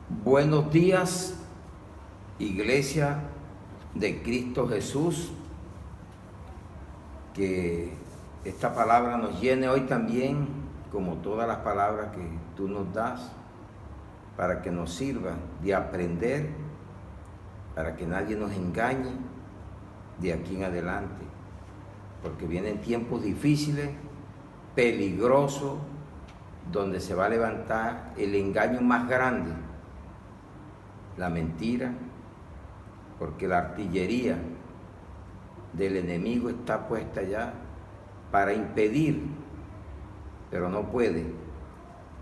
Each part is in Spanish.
Buenos días, Iglesia de Cristo Jesús, que esta palabra nos llene hoy también, como todas las palabras que tú nos das, para que nos sirva de aprender, para que nadie nos engañe de aquí en adelante, porque vienen tiempos difíciles, peligrosos, donde se va a levantar el engaño más grande, la mentira, porque la artillería del enemigo está puesta ya para impedir, pero no puede,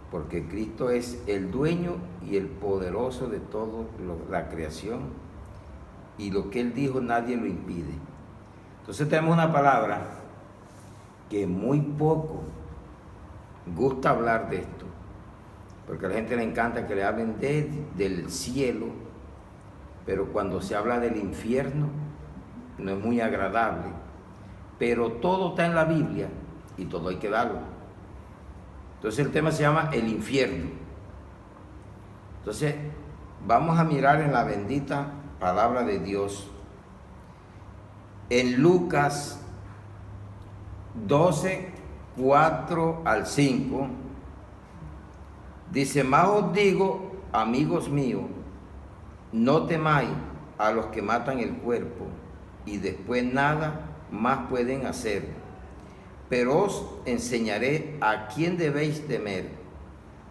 porque Cristo es el dueño y el poderoso de toda la creación, y lo que Él dijo nadie lo impide. Entonces tenemos una palabra que muy poco gusta hablar de esto, porque a la gente le encanta que le hablen del cielo, pero cuando se habla del infierno no es muy agradable, pero todo está en la Biblia y todo hay que darlo. Entonces el tema se llama el infierno. Entonces vamos a mirar en la bendita palabra de Dios, en Lucas 12, 4 al 5, dice: más os digo, amigos míos, no temáis a los que matan el cuerpo y después nada más pueden hacer, pero os enseñaré a quién debéis temer.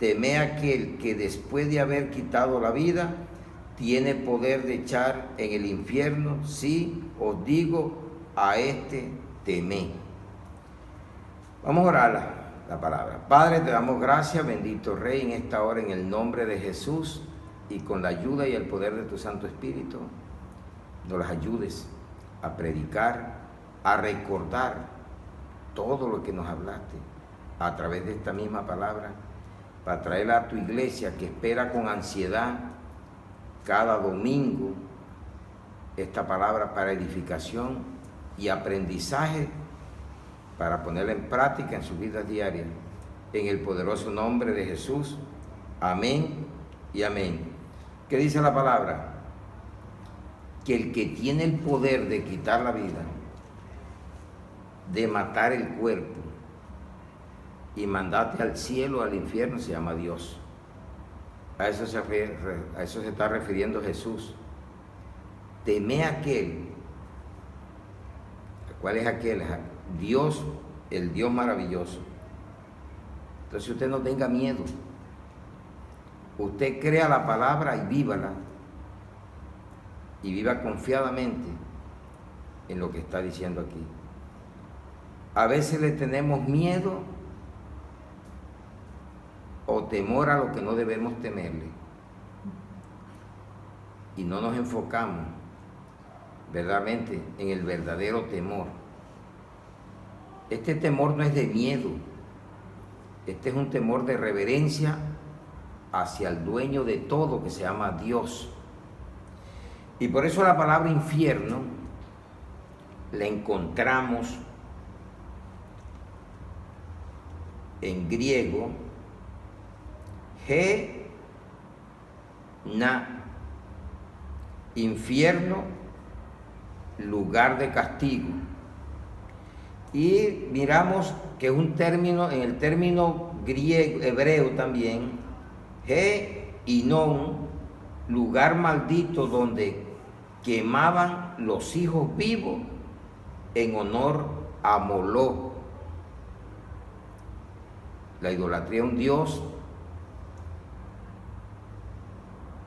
Temed a aquel que después de haber quitado la vida tiene poder de echar en el infierno. Sí, os digo, a este temed. Vamos a orar la palabra. Padre, te damos gracias, bendito Rey, en esta hora, en el nombre de Jesús, y con la ayuda y el poder de tu Santo Espíritu, nos las ayudes a predicar, a recordar todo lo que nos hablaste a través de esta misma palabra, para traerla a tu iglesia que espera con ansiedad cada domingo esta palabra para edificación y aprendizaje, para ponerla en práctica en sus vidas diarias. En el poderoso nombre de Jesús. Amén y amén. ¿Qué dice la palabra? Que el que tiene el poder de quitar la vida, de matar el cuerpo y mandarte al cielo, al infierno, se llama Dios. A eso se está refiriendo Jesús. Teme a aquel. ¿Cuál es aquel? Dios, el Dios maravilloso. Entonces usted no tenga miedo. Usted crea la palabra y vívala. Y viva confiadamente en lo que está diciendo aquí. A veces le tenemos miedo o temor a lo que no debemos temerle. Y no nos enfocamos verdaderamente en el verdadero temor. Este temor no es de miedo. Este es un temor de reverencia hacia el dueño de todo, que se llama Dios. Y por eso la palabra infierno la encontramos en griego, na, infierno, lugar de castigo. Y miramos que es un término, en el término griego, hebreo también, Inon, lugar maldito donde quemaban los hijos vivos en honor a Moloch. La idolatría a un dios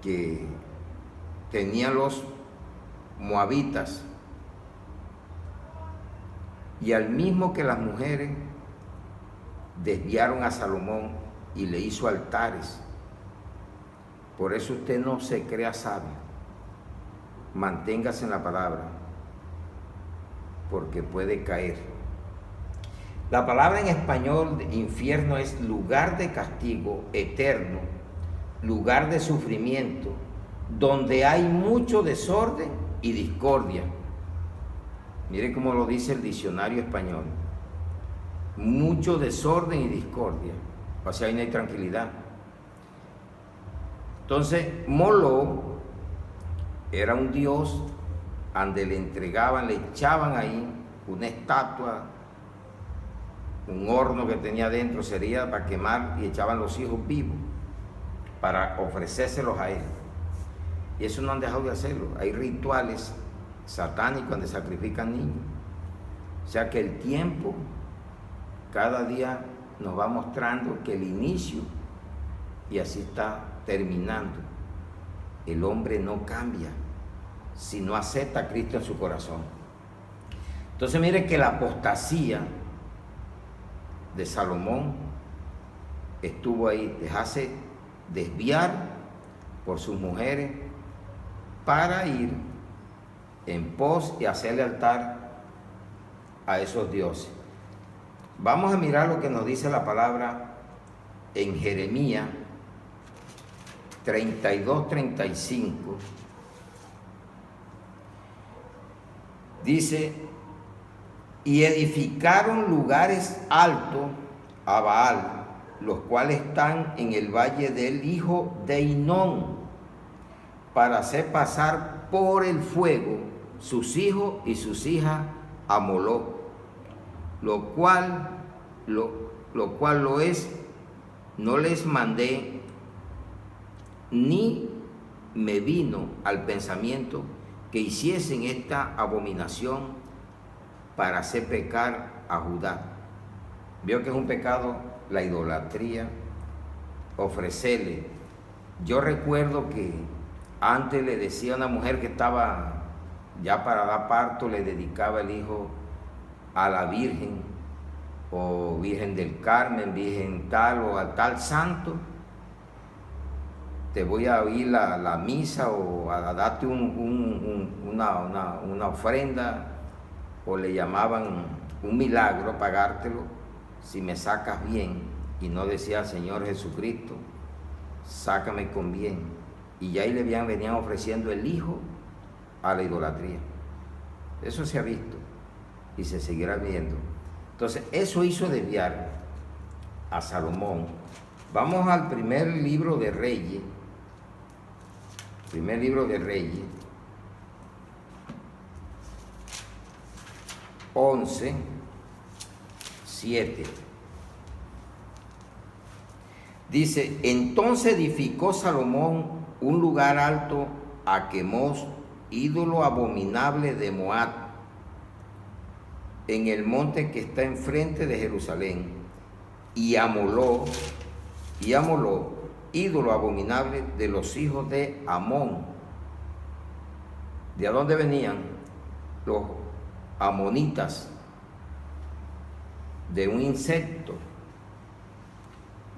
que tenían los moabitas, y al mismo que las mujeres desviaron a Salomón y le hizo altares. Por eso usted no se crea sabio, manténgase en la palabra, porque puede caer. La palabra en español de infierno es lugar de castigo eterno, lugar de sufrimiento, donde hay mucho desorden y discordia. Mire cómo lo dice el diccionario español. Mucho desorden y discordia. O sea, ahí no hay tranquilidad. Entonces, Moloch era un dios donde le entregaban, le echaban ahí una estatua, un horno que tenía dentro, sería para quemar, y echaban los hijos vivos para ofrecérselos a él. Y eso no han dejado de hacerlo. Hay rituales satánicos donde sacrifican niños. O sea que el tiempo cada día nos va mostrando que el inicio, y así está terminando, el hombre no cambia si no acepta a Cristo en su corazón. Entonces mire que la apostasía de Salomón estuvo ahí, dejarse desviar por sus mujeres para ir en pos y hacerle altar a esos dioses. Vamos a mirar lo que nos dice la palabra en Jeremías 32-35. Dice: y edificaron lugares altos a Baal, los cuales están en el valle del hijo de Hinón, para hacer pasar por el fuego sus hijos y sus hijas a Moloch, lo cual lo es, no les mandé, ni me vino al pensamiento que hiciesen esta abominación para hacer pecar a Judá. Veo que es un pecado la idolatría, ofrecerle. Yo recuerdo que antes le decía a una mujer que estaba ya para dar parto, le dedicaba el hijo a la Virgen, o Virgen del Carmen, Virgen tal o a tal santo. Te voy a oír la misa, o a darte una ofrenda, o le llamaban un milagro, pagártelo si me sacas bien. Y no decía: Señor Jesucristo, sácame con bien. Y ya ahí venían ofreciendo el hijo a la idolatría. Eso se ha visto y se seguirá viendo. Entonces, eso hizo desviar a Salomón. Vamos al primer libro de Reyes. Primer libro de Reyes 11:7. Dice: entonces edificó Salomón un lugar alto a Quemos, ídolo abominable de Moab, en el monte que está enfrente de Jerusalén, y a Moloch, ídolo abominable de los hijos de Amón. ¿De dónde venían? Los amonitas, de un insecto,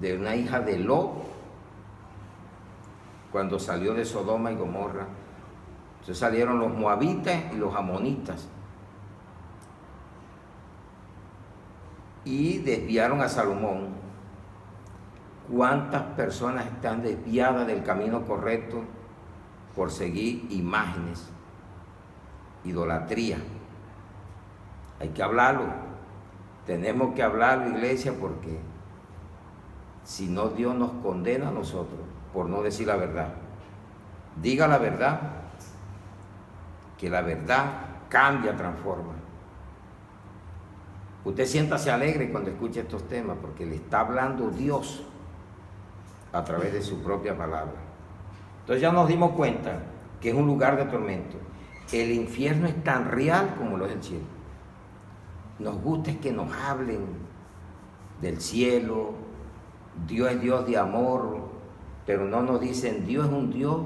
de una hija de Lot, cuando salió de Sodoma y Gomorra. Entonces salieron los moabitas y los amonitas, y desviaron a Salomón. ¿Cuántas personas están desviadas del camino correcto por seguir imágenes, idolatría? Hay que hablarlo. Tenemos que hablarlo, iglesia, porque si no, Dios nos condena a nosotros por no decir la verdad. Diga la verdad, que la verdad cambia, transforma. Usted siéntase alegre cuando escuche estos temas, porque le está hablando Dios a través de su propia palabra. Entonces ya nos dimos cuenta que es un lugar de tormento. El infierno es tan real como lo es el cielo. Nos gusta es que nos hablen del cielo. Dios es Dios de amor, pero no nos dicen: Dios es un Dios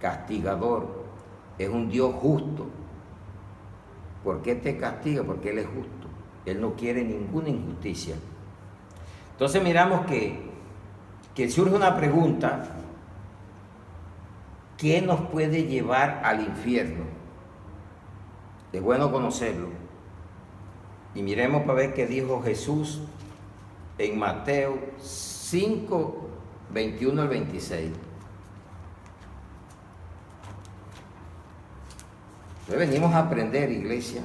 castigador, es un Dios justo. ¿Por qué te castiga? Porque Él es justo. Él no quiere ninguna injusticia. Entonces miramos que surge una pregunta: ¿qué nos puede llevar al infierno? Es bueno conocerlo. Y miremos para ver qué dijo Jesús en Mateo 5, 21 al 26. Entonces venimos a aprender, iglesia.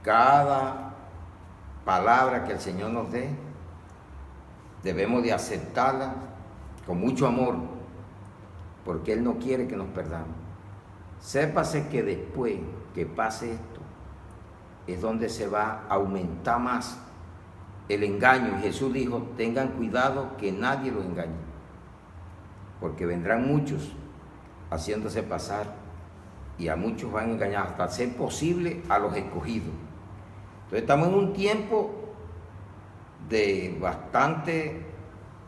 Cada palabra que el Señor nos dé, debemos de aceptarla con mucho amor, porque Él no quiere que nos perdamos. Sépase que después que pase esto, es donde se va a aumentar más el engaño. Y Jesús dijo, tengan cuidado que nadie los engañe, porque vendrán muchos haciéndose pasar, y a muchos van a engañar, hasta ser posible a los escogidos. Entonces estamos en un tiempo de bastante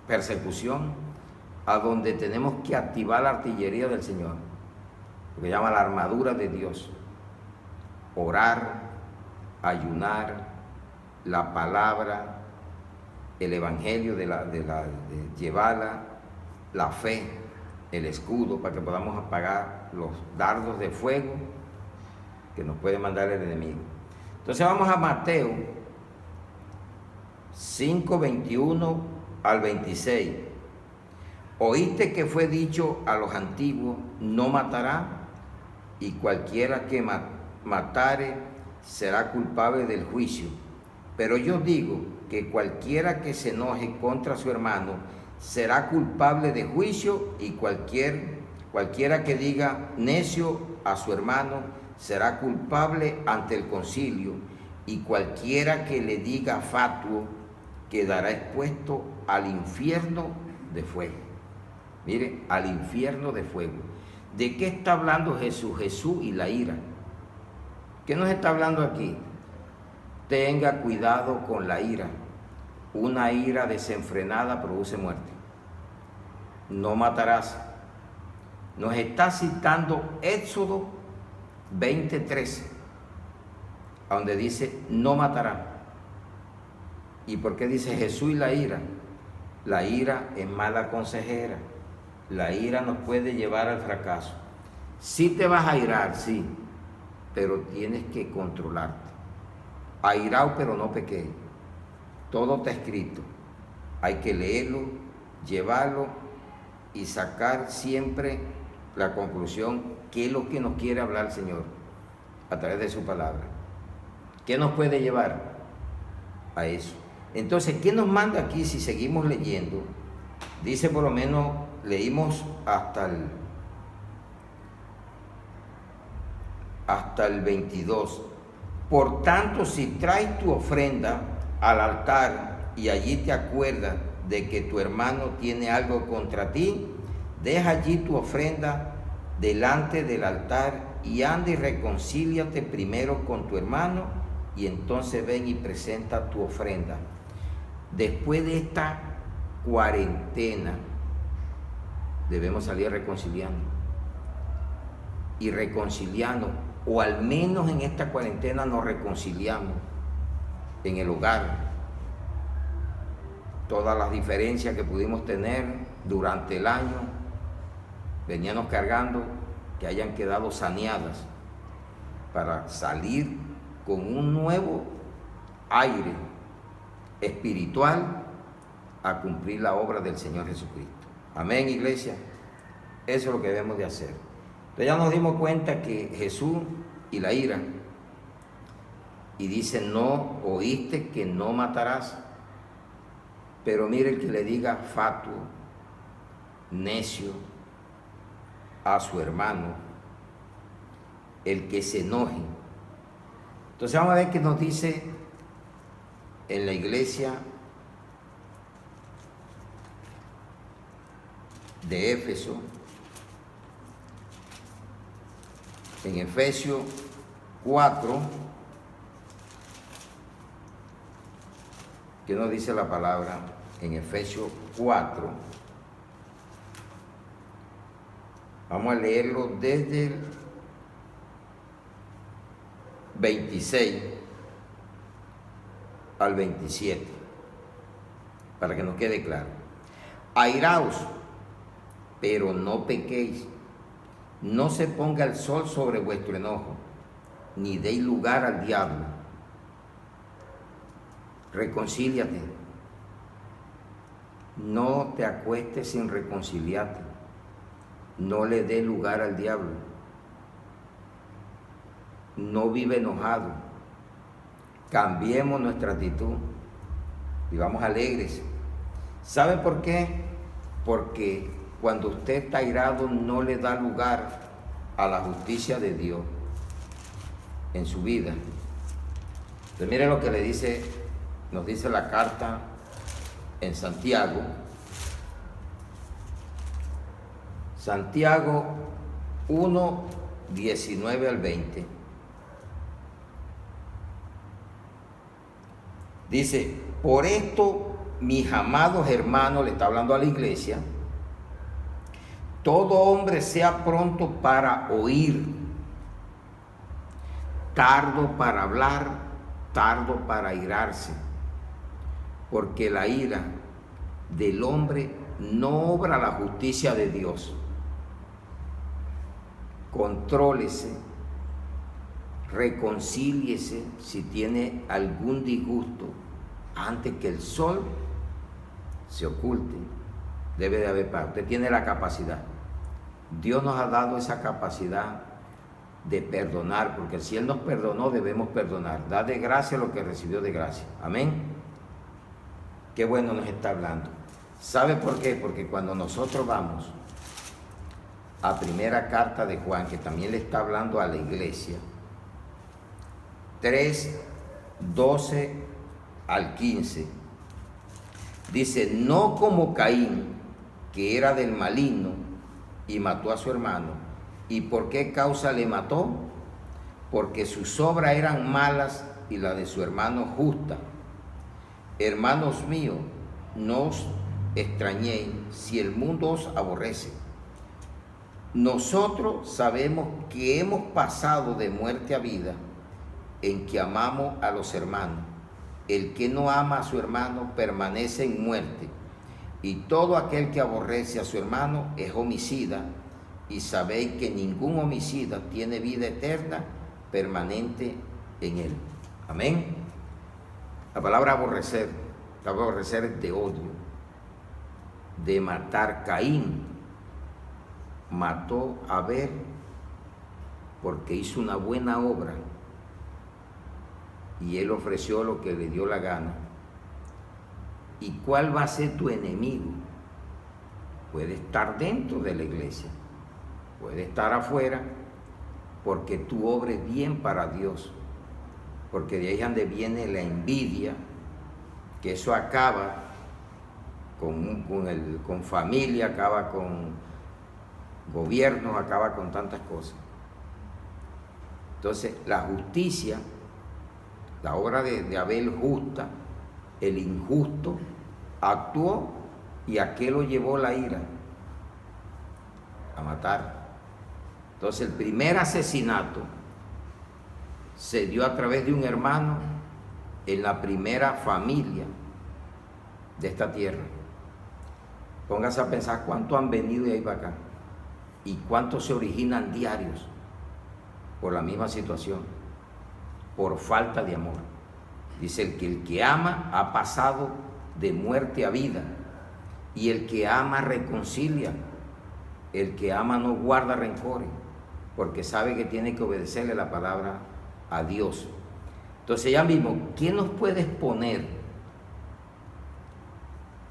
persecución, a donde tenemos que activar la artillería del Señor, lo que llama la armadura de Dios: orar, ayunar, la palabra, el evangelio de llevarla, la fe, el escudo, para que podamos apagar los dardos de fuego que nos puede mandar el enemigo. Entonces vamos a Mateo 5, 21 al 26. Oíste que fue dicho a los antiguos, no matará, y cualquiera que matare será culpable del juicio. Pero yo digo que cualquiera que se enoje contra su hermano será culpable de juicio, y cualquiera que diga necio a su hermano será culpable ante el concilio, y cualquiera que le diga fatuo quedará expuesto al infierno de fuego. Mire, al infierno de fuego. ¿De qué está hablando Jesús? Jesús y la ira. ¿Qué nos está hablando aquí? Tenga cuidado con la ira. Una ira desenfrenada produce muerte. No matarás. Nos está citando Éxodo 20:13, donde dice no matará. ¿Y por qué dice Jesús y la ira? La ira es mala consejera. La ira nos puede llevar al fracaso. Sí te vas a irar, sí, pero tienes que controlarte. Airao, pero no pequé. Todo está escrito. Hay que leerlo, llevarlo y sacar siempre la conclusión, qué es lo que nos quiere hablar el Señor a través de su palabra. ¿Qué nos puede llevar a eso? Entonces, ¿qué nos manda aquí si seguimos leyendo? Dice, por lo menos, leímos hasta el 22. Por tanto, si traes tu ofrenda al altar y allí te acuerdas de que tu hermano tiene algo contra ti, deja allí tu ofrenda delante del altar y anda y reconcíliate primero con tu hermano, y entonces ven y presenta tu ofrenda. Después de esta cuarentena debemos salir reconciliando y reconciliando, o al menos en esta cuarentena nos reconciliamos en el hogar. Todas las diferencias que pudimos tener durante el año veníamos cargando, que hayan quedado saneadas para salir con un nuevo aire espiritual a cumplir la obra del Señor Jesucristo. Amén, iglesia. Eso es lo que debemos de hacer. Entonces ya nos dimos cuenta que Jesús y la ira, y dice, no oíste que no matarás. Pero mire, el que le diga fatuo, necio a su hermano, el que se enoje. Entonces vamos a ver qué nos dice en la iglesia de Éfeso, en Efesios 4, ¿qué nos dice la palabra? En Efesios 4, vamos a leerlo desde el 26 al 27, para que nos quede claro. Airaos, pero no pequéis. No se ponga el sol sobre vuestro enojo, ni deis lugar al diablo. Reconcíliate. No te acuestes sin reconciliarte. No le dé lugar al diablo. No vive enojado. Cambiemos nuestra actitud. Vivamos alegres. ¿Sabe por qué? Porque cuando usted está airado no le da lugar a la justicia de Dios en su vida. Entonces mire lo que nos dice la carta en Santiago. Santiago 1, 19 al 20. Dice, por esto, mis amados hermanos, le está hablando a la iglesia, todo hombre sea pronto para oír, tardo para hablar, tardo para airarse, porque la ira del hombre no obra la justicia de Dios. Contrólese, reconcíliese si tiene algún disgusto antes que el sol se oculte. Debe de haber paz. Usted tiene la capacidad. Dios nos ha dado esa capacidad de perdonar, porque si Él nos perdonó, debemos perdonar. Da de gracia lo que recibió de gracia. Amén. Qué bueno nos está hablando. ¿Sabe por qué? Porque cuando nosotros vamos a primera carta de Juan, que también le está hablando a la iglesia, 3, 12 al 15, dice, no como Caín, que era del maligno y mató a su hermano. ¿Y por qué causa le mató? Porque sus obras eran malas y la de su hermano justa. Hermanos míos, no os extrañéis si el mundo os aborrece. Nosotros sabemos que hemos pasado de muerte a vida en que amamos a los hermanos. El que no ama a su hermano permanece en muerte, y todo aquel que aborrece a su hermano es homicida, y sabéis que ningún homicida tiene vida eterna permanente en él. Amén. La palabra aborrecer es de odio, de matar. Caín mató a Abel porque hizo una buena obra y él ofreció lo que le dio la gana. ¿Y cuál va a ser tu enemigo? Puede estar dentro de la iglesia, puede estar afuera, porque tú obres bien para Dios, porque de ahí es donde viene la envidia, que eso acaba con familia, acaba con gobiernos, acaba con tantas cosas. Entonces, la justicia, la obra de Abel justa, el injusto actuó y a qué lo llevó la ira, a matar. Entonces, el primer asesinato se dio a través de un hermano en la primera familia de esta tierra. Póngase a pensar cuántos han venido de ahí para acá y cuántos se originan diarios por la misma situación, por falta de amor. Dice, el que ama ha pasado de muerte a vida, y el que ama reconcilia. El que ama no guarda rencores, porque sabe que tiene que obedecerle la palabra a Dios. Entonces ya mismo, ¿quién nos puede exponer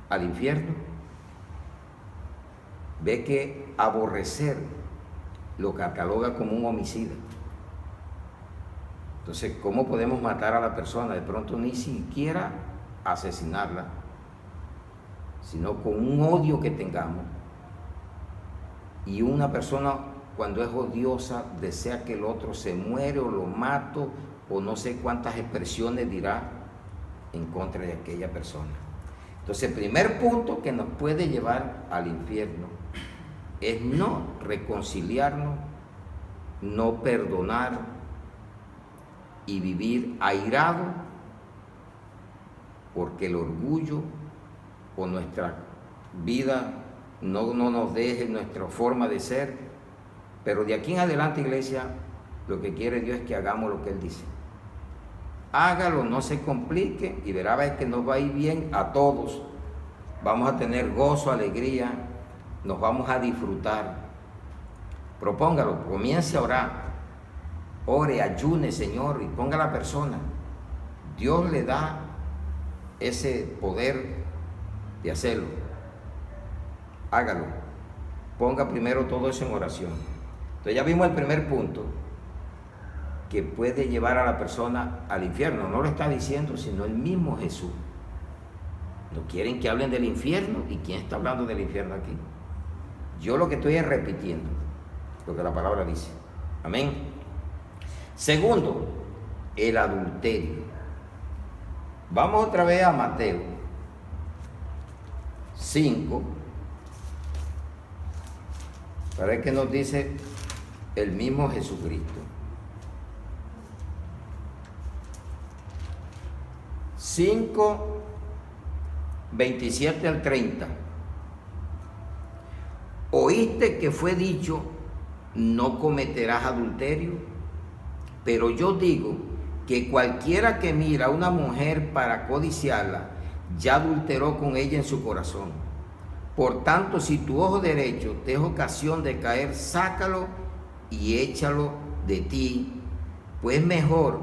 al infierno? Ve que aborrecer lo cataloga como un homicida. Entonces, ¿cómo podemos matar a la persona? De pronto ni siquiera asesinarla, sino con un odio que tengamos. Y una persona, cuando es odiosa, desea que el otro se muere o lo mato, o no sé cuántas expresiones dirá en contra de aquella persona. Entonces, el primer punto que nos puede llevar al infierno es no reconciliarnos, no perdonar y vivir airado, porque el orgullo o nuestra vida no nos deje nuestra forma de ser. Pero de aquí en adelante, iglesia, lo que quiere Dios es que hagamos lo que Él dice. Hágalo, no se complique, y verá que nos va a ir bien a todos. Vamos a tener gozo, alegría, nos vamos a disfrutar. Propóngalo, comience a orar. Ore, ayune, Señor, y ponga a la persona. Dios le da ese poder de hacerlo, hágalo. Ponga primero todo eso en oración. Entonces ya vimos el primer punto, que puede llevar a la persona al infierno. No lo está diciendo, sino el mismo Jesús. No quieren que hablen del infierno. ¿Y quién está hablando del infierno aquí? Yo lo que estoy es repitiendo lo que la palabra dice. Amén. Segundo, el adulterio. Vamos otra vez a Mateo 5, para ver qué nos dice el mismo Jesucristo. 5, 27 al 30. Oíste que fue dicho, no cometerás adulterio, pero yo digo que cualquiera que mira a una mujer para codiciarla, ya adulteró con ella en su corazón. Por tanto, si tu ojo derecho te es ocasión de caer, sácalo y échalo de ti, pues mejor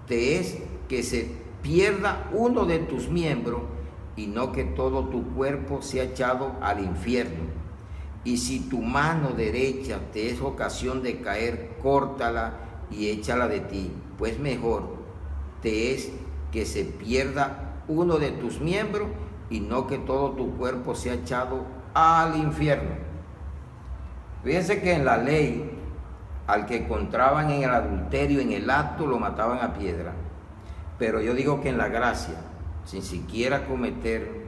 te es que se pierda uno de tus miembros y no que todo tu cuerpo sea echado al infierno. Y si tu mano derecha te es ocasión de caer, córtala y échala de ti, pues mejor te es que se pierda uno de tus miembros y no que todo tu cuerpo sea echado al infierno. Fíjense que en la ley, al que encontraban en el adulterio, en el acto, lo mataban a piedra. Pero yo digo que en la gracia, sin siquiera cometer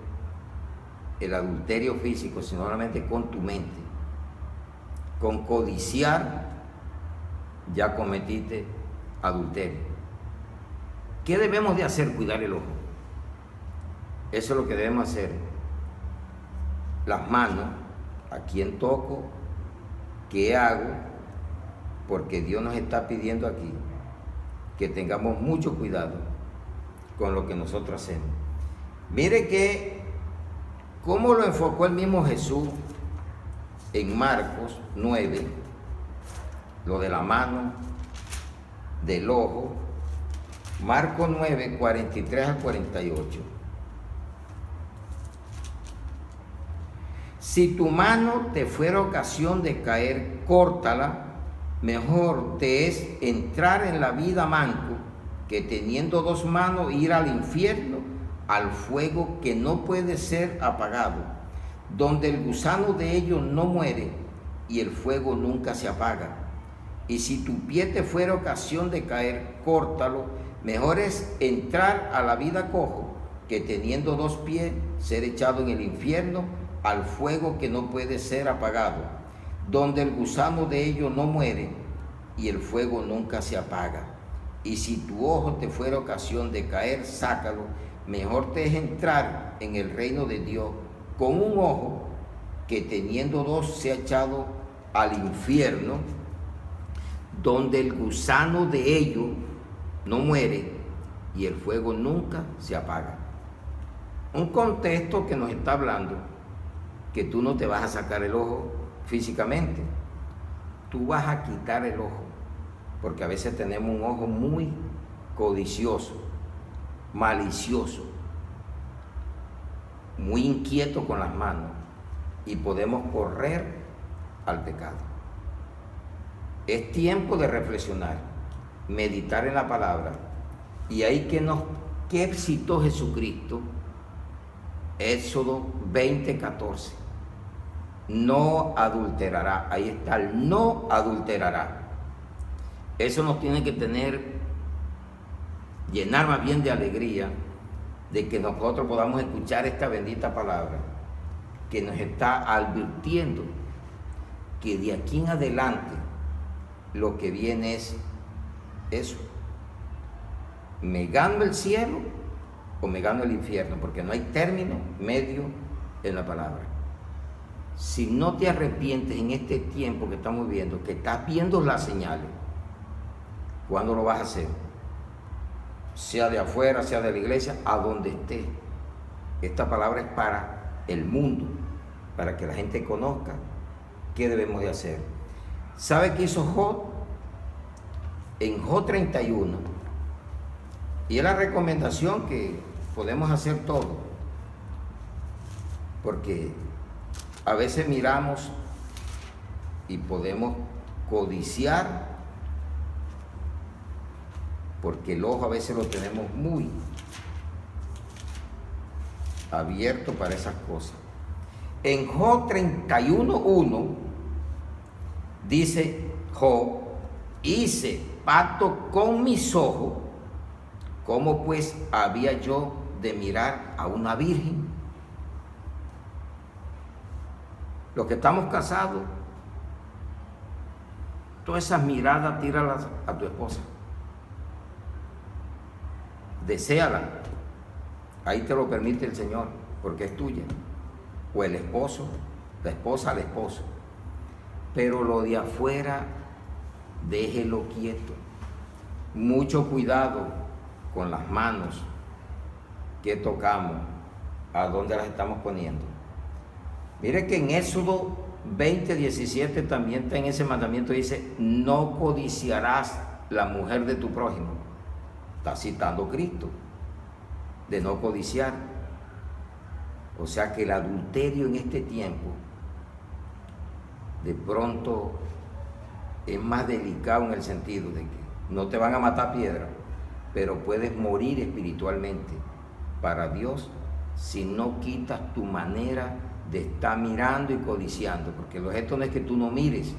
el adulterio físico, sino solamente con tu mente, con codiciar, ya cometiste adulterio. ¿Qué debemos de hacer? Cuidar el ojo. Eso es lo que debemos hacer. Las manos, ¿a quién toco? ¿Qué hago? Porque Dios nos está pidiendo aquí que tengamos mucho cuidado con lo que nosotros hacemos. Mire que cómo lo enfocó el mismo Jesús en Marcos 9, lo de la mano, del ojo. Marcos 9, 43 al 48. Si tu mano te fuera ocasión de caer, córtala. Mejor te es entrar en la vida manco que teniendo dos manos ir al infierno, al fuego que no puede ser apagado, donde el gusano de ellos no muere y el fuego nunca se apaga. Y si tu pie te fuera ocasión de caer, córtalo. Mejor es entrar a la vida cojo que teniendo dos pies ser echado en el infierno, al fuego que no puede ser apagado, donde el gusano de ellos no muere y el fuego nunca se apaga. Y si tu ojo te fuera ocasión de caer, sácalo. Mejor te es entrar en el reino de Dios con un ojo que teniendo dos sea echado al infierno, donde el gusano de ellos no muere y el fuego nunca se apaga. Un contexto que nos está hablando que tú no te vas a sacar el ojo físicamente, tú vas a quitar el ojo, porque a veces tenemos un ojo muy codicioso, malicioso, muy inquieto con las manos y podemos correr al pecado. Es tiempo de reflexionar, meditar en la palabra y ahí que citó Jesucristo, Éxodo 20:14. No adulterará. Ahí está el no adulterará. Eso nos tiene que llenar más bien de alegría de que nosotros podamos escuchar esta bendita palabra que nos está advirtiendo que de aquí en adelante lo que viene es eso. ¿Me gano el cielo o me gano el infierno? Porque no hay término medio en la palabra. Si no te arrepientes en este tiempo que estamos viendo, que estás viendo las señales, ¿cuándo lo vas a hacer? Sea de afuera, sea de la iglesia, a donde esté. Esta palabra es para el mundo, para que la gente conozca qué debemos de hacer. ¿Sabe qué hizo Job? En Job 31, Y es la recomendación que podemos hacer todos, porque a veces miramos y podemos codiciar, porque el ojo a veces lo tenemos muy abierto para esas cosas. En Job 31:1 dice Job: hice pacto con mis ojos, ¿cómo pues había yo de mirar a una virgen? Los que estamos casados, todas esas miradas tíralas a tu esposa. Deséala. Ahí te lo permite el Señor, porque es tuya. O el esposo, la esposa al esposo. Pero lo de afuera, déjelo quieto. Mucho cuidado con las manos que tocamos, a dónde las estamos poniendo. Mire que en Éxodo 20:17 también está en ese mandamiento, dice: no codiciarás la mujer de tu prójimo. Está citando Cristo, de no codiciar. O sea que el adulterio en este tiempo de pronto es más delicado, en el sentido de que no te van a matar piedra, pero puedes morir espiritualmente para Dios si no quitas tu manera de estar mirando y codiciando, porque el objeto no es que tú no mires,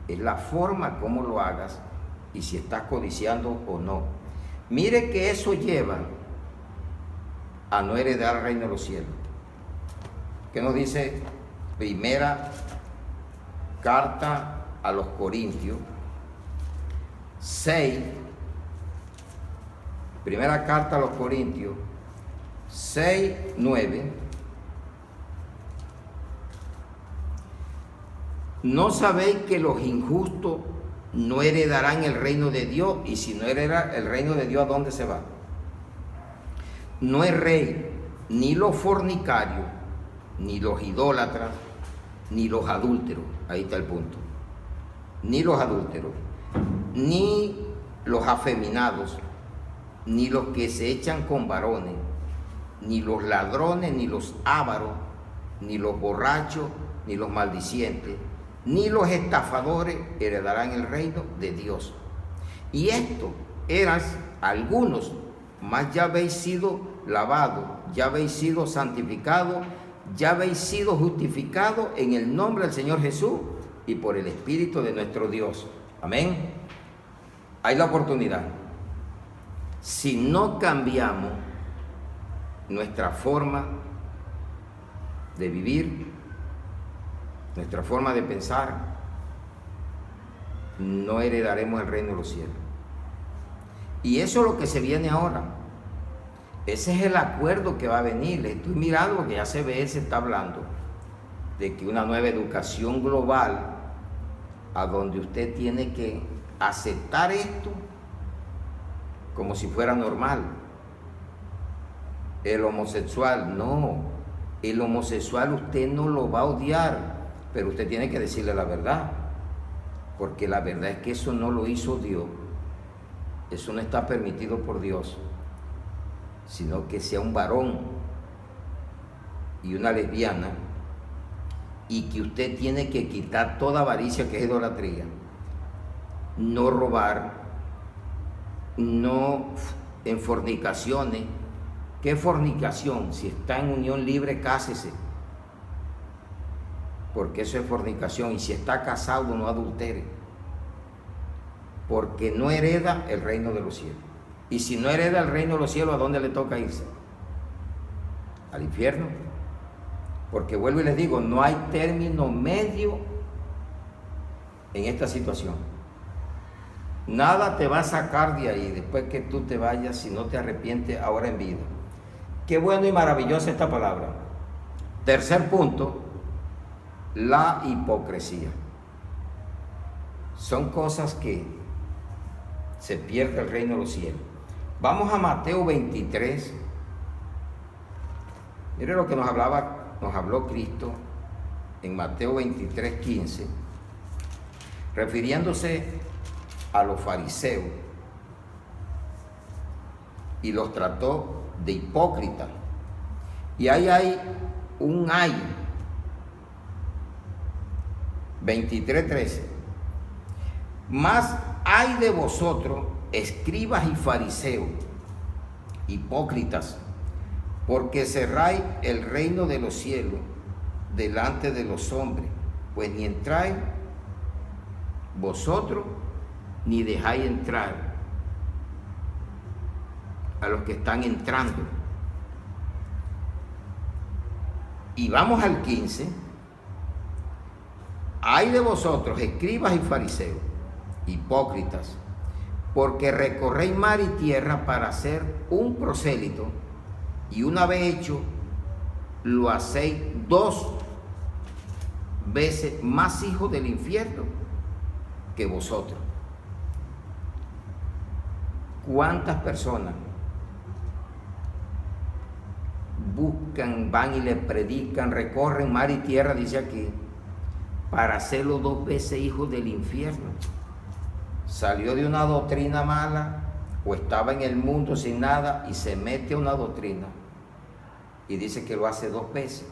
es la forma como lo hagas y si estás codiciando o no. Mire que eso lleva a no heredar el reino de los cielos. ¿Qué nos dice primera carta a los Corintios 6? Primera carta a los Corintios 6:9. ¿No sabéis que los injustos no heredarán el reino de Dios? Y si no hereda el reino de Dios, ¿a dónde se va? No es rey ni los fornicarios, ni los idólatras, ni los adúlteros. Ahí está el punto. Ni los adúlteros, ni los afeminados, ni los que se echan con varones, ni los ladrones, ni los ávaros, ni los borrachos, ni los maldicientes, ni los estafadores heredarán el reino de Dios. Y esto eran algunos, mas ya habéis sido lavados, ya habéis sido santificados, ya habéis sido justificados en el nombre del Señor Jesús y por el Espíritu de nuestro Dios. Amén. Hay la oportunidad. Si no cambiamos nuestra forma de vivir, nuestra forma de pensar, no heredaremos el reino de los cielos. Y eso es lo que se viene ahora. Ese es el acuerdo que va a venir. Estoy mirando porque ya se está hablando de que una nueva educación global, a donde usted tiene que aceptar esto como si fuera normal. El homosexual, no. El homosexual usted no lo va a odiar, pero usted tiene que decirle la verdad, porque la verdad es que eso no lo hizo Dios, eso no está permitido por Dios, sino que sea un varón y una lesbiana, y que usted tiene que quitar toda avaricia, que es idolatría, no robar, no en fornicaciones. ¿Qué fornicación? Si está en unión libre, cásese, porque eso es fornicación. Y si está casado, no adultere, porque no hereda el reino de los cielos. Y si no hereda el reino de los cielos, ¿a dónde le toca irse? Al infierno. Porque vuelvo y les digo, no hay término medio en esta situación. Nada te va a sacar de ahí después que tú te vayas, si no te arrepientes ahora en vida. Qué bueno y maravillosa esta palabra. Tercer punto, la hipocresía. Son cosas que se pierde el reino de los cielos. Vamos a Mateo 23. Mire lo que nos habló Cristo en Mateo 23:15, refiriéndose a los fariseos. y los trató de hipócritas. Y ahí hay un ay, 23:13. Mas ay de vosotros, escribas y fariseos, hipócritas, porque cerráis el reino de los cielos delante de los hombres, pues ni entráis vosotros, ni dejáis entrar a los que están entrando. Y vamos al 15. Ay de vosotros, escribas y fariseos, hipócritas, porque recorréis mar y tierra para hacer un prosélito, y una vez hecho, lo hacéis 2 veces más hijos del infierno que vosotros. ¿Cuántas personas buscan, van y le predican, recorren mar y tierra, dice aquí, para hacerlo 2 veces hijos del infierno? Salió de una doctrina mala o estaba en el mundo sin nada y se mete a una doctrina y dice que lo hace 2 veces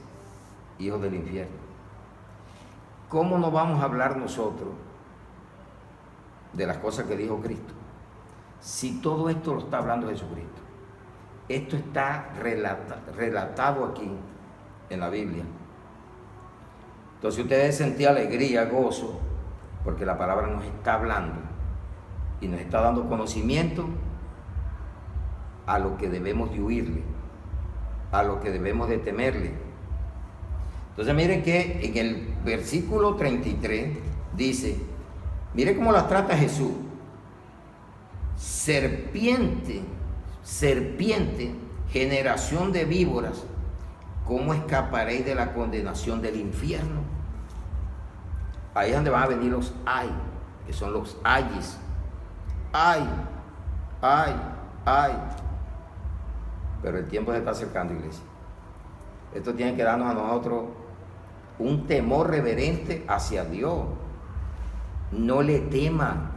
hijos del infierno. ¿Cómo no vamos a hablar nosotros de las cosas que dijo Cristo si todo esto lo está hablando Jesucristo? Esto está relatado aquí en la Biblia. Entonces ustedes sentían alegría, gozo, porque la palabra nos está hablando y nos está dando conocimiento a lo que debemos de huirle, a lo que debemos de temerle. Entonces miren que en el versículo 33 dice, miren cómo las trata Jesús. Serpiente, serpiente, generación de víboras, ¿cómo escaparéis de la condenación del infierno? Ahí es donde van a venir los ay, que son los ayes. Ay, ay, ay. Pero el tiempo se está acercando, iglesia. Esto tiene que darnos a nosotros un temor reverente hacia Dios. No le teman.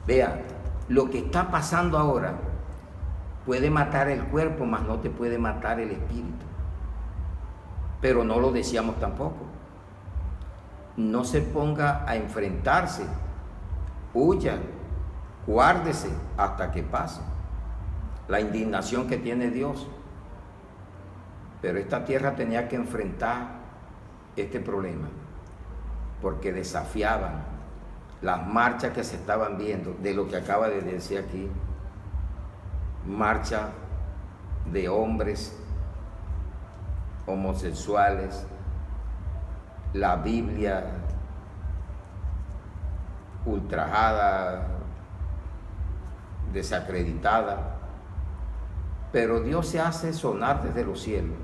Vean, lo que está pasando ahora puede matar el cuerpo, mas no te puede matar el espíritu. Pero no lo deseamos tampoco. No se ponga a enfrentarse. Huya, guárdese hasta que pase la indignación que tiene Dios. Pero esta tierra tenía que enfrentar este problema, porque desafiaban las marchas que se estaban viendo, de lo que acaba de decir aquí, marcha de hombres homosexuales, la Biblia ultrajada, desacreditada, pero Dios se hace sonar desde los cielos,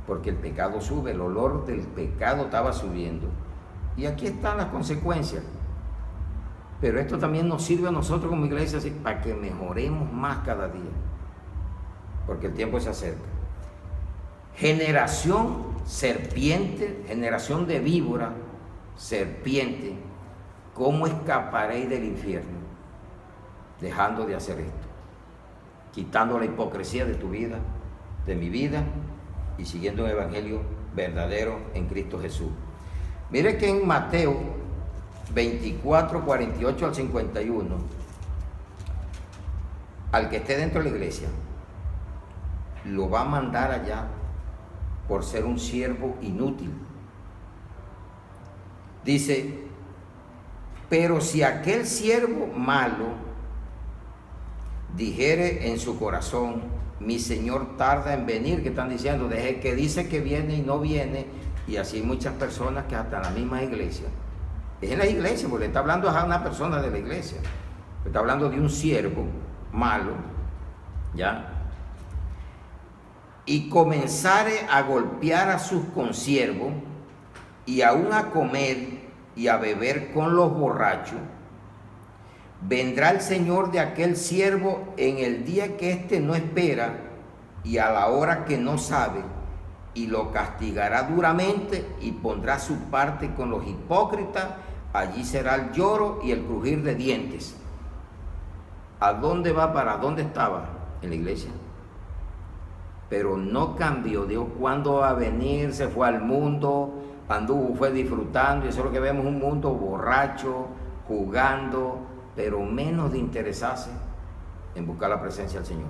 porque el pecado sube, el olor del pecado estaba subiendo, y aquí están las consecuencias. Pero esto también nos sirve a nosotros como iglesia para que mejoremos más cada día, porque el tiempo se acerca. Generación serpiente, generación de víbora, serpiente, ¿cómo escaparéis del infierno? Dejando de hacer esto, quitando la hipocresía de tu vida, de mi vida, y siguiendo un evangelio verdadero en Cristo Jesús. Mire que en Mateo 24, 48 al 51, al que esté dentro de la iglesia, lo va a mandar allá por ser un siervo inútil. Dice, pero si aquel siervo malo dijere en su corazón, mi Señor tarda en venir, que están diciendo, desde que dice que viene y no viene, y así hay muchas personas que hasta en la misma iglesia, es en la iglesia, porque está hablando a una persona de la iglesia, está hablando de un siervo malo, ¿ya? Y comenzare a golpear a sus consiervos, y aún a comer y a beber con los borrachos, vendrá el Señor de aquel siervo en el día que éste no espera y a la hora que no sabe, y lo castigará duramente y pondrá su parte con los hipócritas. Allí será el lloro y el crujir de dientes. ¿A dónde va? ¿Para dónde estaba? en la iglesia. Pero no cambió. Dios, ¿cuándo va a venir? Se fue al mundo, anduvo, fue disfrutando, y eso es lo que vemos, un mundo borracho, jugando, pero menos de interesarse en buscar la presencia del Señor.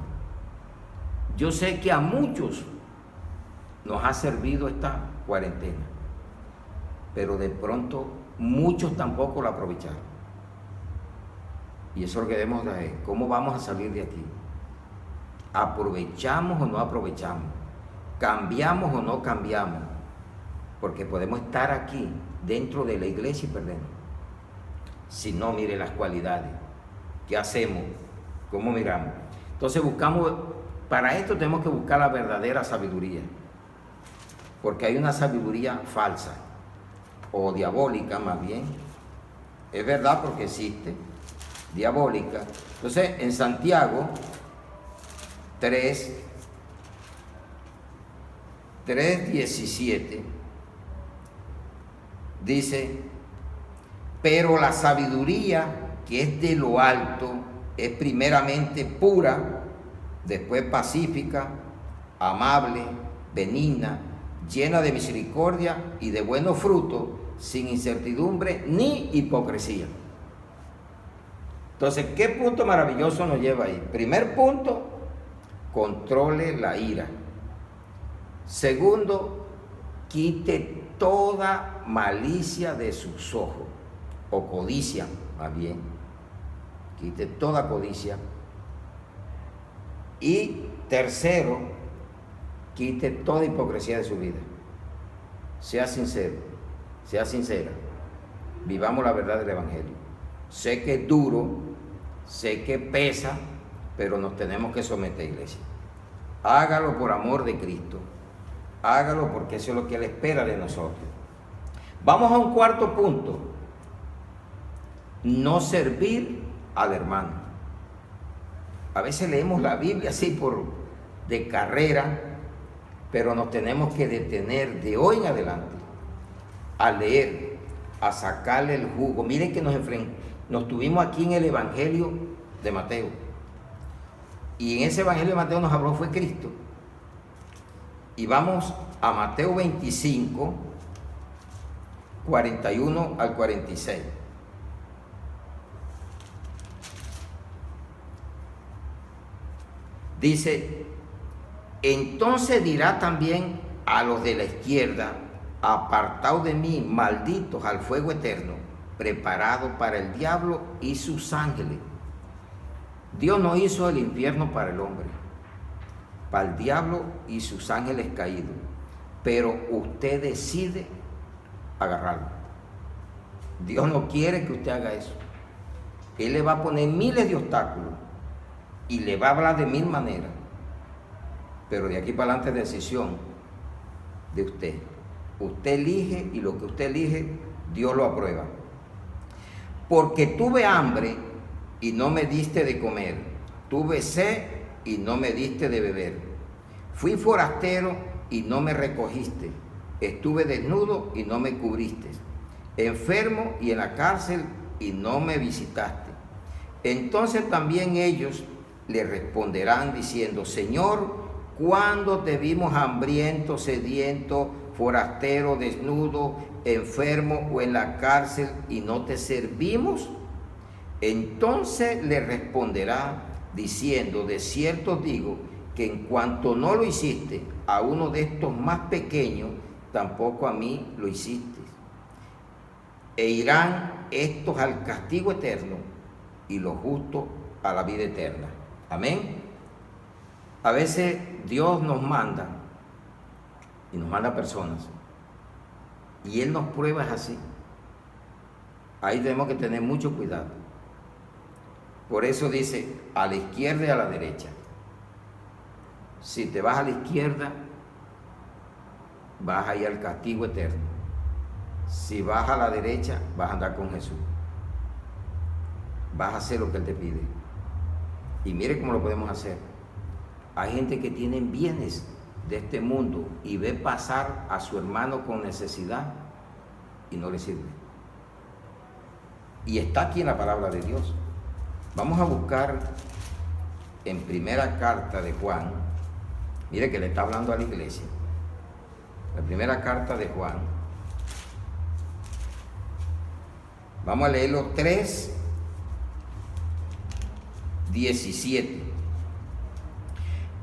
Yo sé que a muchos nos ha servido esta cuarentena, pero de pronto muchos tampoco la aprovecharon. Y eso es lo que debemos de ver. ¿Cómo vamos a salir de aquí? ¿Aprovechamos o no aprovechamos? ¿Cambiamos o no cambiamos? Porque podemos estar aquí dentro de la iglesia y perdernos. Si no, mire las cualidades. ¿Qué hacemos? ¿Cómo miramos? Entonces buscamos, para esto tenemos que buscar la verdadera sabiduría. Porque hay una sabiduría falsa, o diabólica más bien. Es verdad porque existe, diabólica. Entonces en Santiago 3:17 dice: pero la sabiduría que es de lo alto es primeramente pura, después pacífica, amable, benigna, llena de misericordia y de buenos frutos, sin incertidumbre ni hipocresía. Entonces, ¿qué punto maravilloso nos lleva ahí? Primer punto, controle la ira. Segundo, quite toda malicia de sus ojos, o codicia, más bien. Quite toda codicia. Y tercero, quite toda hipocresía de su vida. Sea sincero, sea sincera. Vivamos la verdad del Evangelio. Sé que es duro, sé que pesa, pero nos tenemos que someter, iglesia. Hágalo por amor de Cristo. Hágalo porque eso es lo que Él espera de nosotros. Vamos a un cuarto punto. No servir al hermano. A veces leemos la Biblia así de carrera, pero nos tenemos que detener de hoy en adelante a leer, a sacarle el jugo. Miren que nos tuvimos aquí en el Evangelio de Mateo. Y en ese Evangelio de Mateo nos habló fue Cristo. Y vamos a Mateo 25, 41 al 46. Dice: entonces dirá también a los de la izquierda: apartaos de mí, malditos, al fuego eterno, preparado para el diablo y sus ángeles. Dios no hizo el infierno para el hombre, para el diablo y sus ángeles caídos, pero usted decide agarrarlo. Dios no quiere que usted haga eso. Él le va a poner miles de obstáculos y le va a hablar de mil maneras, pero de aquí para adelante es decisión de usted. Usted elige, y lo que usted elige, Dios lo aprueba. Porque tuve hambre y no me diste de comer, tuve sed y no me diste de beber, fui forastero y no me recogiste, estuve desnudo y no me cubriste, enfermo y en la cárcel y no me visitaste. Entonces también ellos le responderán diciendo: Señor, ¿cuándo te vimos hambriento, sediento, forastero, desnudo, enfermo o en la cárcel y no te servimos? Entonces le responderá diciendo: de cierto digo que en cuanto no lo hiciste a uno de estos más pequeños, tampoco a mí lo hiciste. E irán estos al castigo eterno y los justos a la vida eterna. Amén. A veces Dios nos manda y nos manda personas y Él nos prueba así. Ahí tenemos que tener mucho cuidado. Por eso dice: a la izquierda y a la derecha. Si te vas a la izquierda, vas a ir al castigo eterno. Si vas a la derecha, vas a andar con Jesús. Vas a hacer lo que Él te pide. Y mire cómo lo podemos hacer. Hay gente que tiene bienes de este mundo y ve pasar a su hermano con necesidad y no le sirve. Y está aquí en la palabra de Dios. Vamos a buscar en primera carta de Juan, mire que le está hablando a la iglesia, la primera carta de Juan, vamos a leerlo 3:17.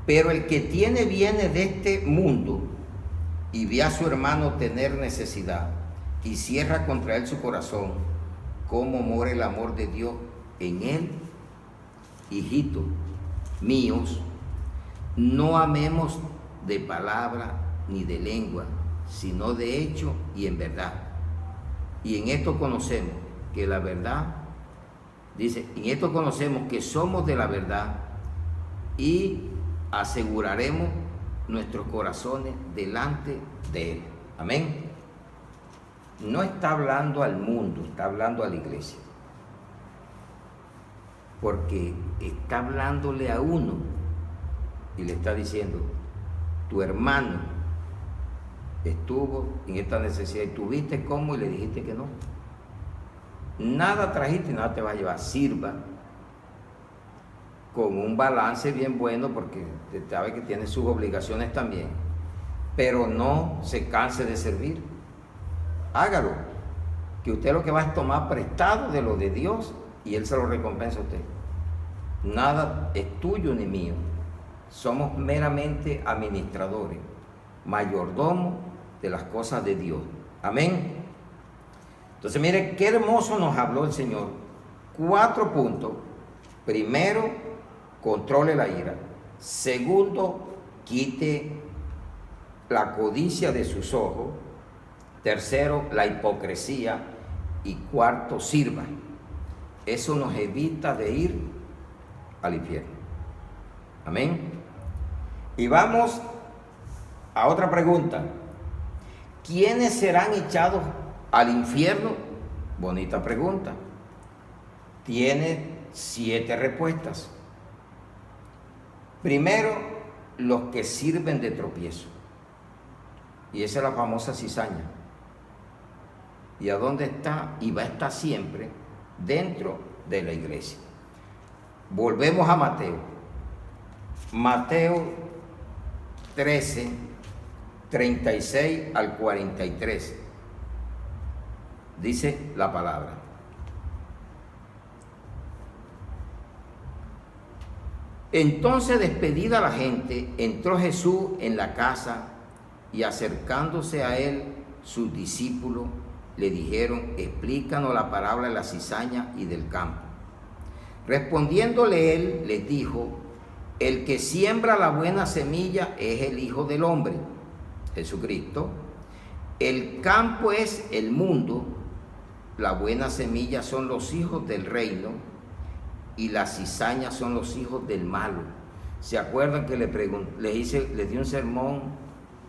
Pero el que tiene bienes de este mundo y ve a su hermano tener necesidad y cierra contra él su corazón, ¿cómo mora el amor de Dios en él? Hijitos míos, no amemos de palabra ni de lengua, sino de hecho y en verdad. Y en esto conocemos que la verdad, dice, en esto conocemos que somos de la verdad y aseguraremos nuestros corazones delante de Él. Amén. No está hablando al mundo, está hablando a la iglesia. Porque está hablándole a uno y le está diciendo, tu hermano estuvo en esta necesidad y tuviste cómo y le dijiste que no. Nada trajiste y nada te va a llevar. Sirva con un balance bien bueno, porque sabe que tiene sus obligaciones también, pero no se canse de servir. Hágalo, que usted lo que va a tomar prestado de lo de Dios y Él se lo recompensa a usted. Nada es tuyo ni mío, somos meramente administradores, mayordomos de las cosas de Dios. Amén. Entonces mire qué hermoso nos habló el Señor. 4 puntos. Primero, controle la ira. Segundo, quite la codicia de sus ojos. Tercero, la hipocresía. Y cuarto, sirva. Eso nos evita de ir al infierno. Amén. Y vamos a otra pregunta. ¿Quiénes serán echados al infierno? Bonita pregunta. Tiene 7 respuestas. Primero, los que sirven de tropiezo. Y esa es la famosa cizaña. ¿Y a dónde está? Y va a estar siempre dentro de la iglesia. Volvemos a Mateo. Mateo 13, 36 al 43. Dice la palabra. Entonces, despedida la gente, entró Jesús en la casa y acercándose a él, sus discípulos le dijeron, explícanos la parábola de la cizaña y del campo. Respondiéndole él, les dijo, el que siembra la buena semilla es el Hijo del Hombre, Jesucristo. El campo es el mundo, la buena semilla son los hijos del reino y las cizañas son los hijos del malo. ¿Se acuerdan que les di un sermón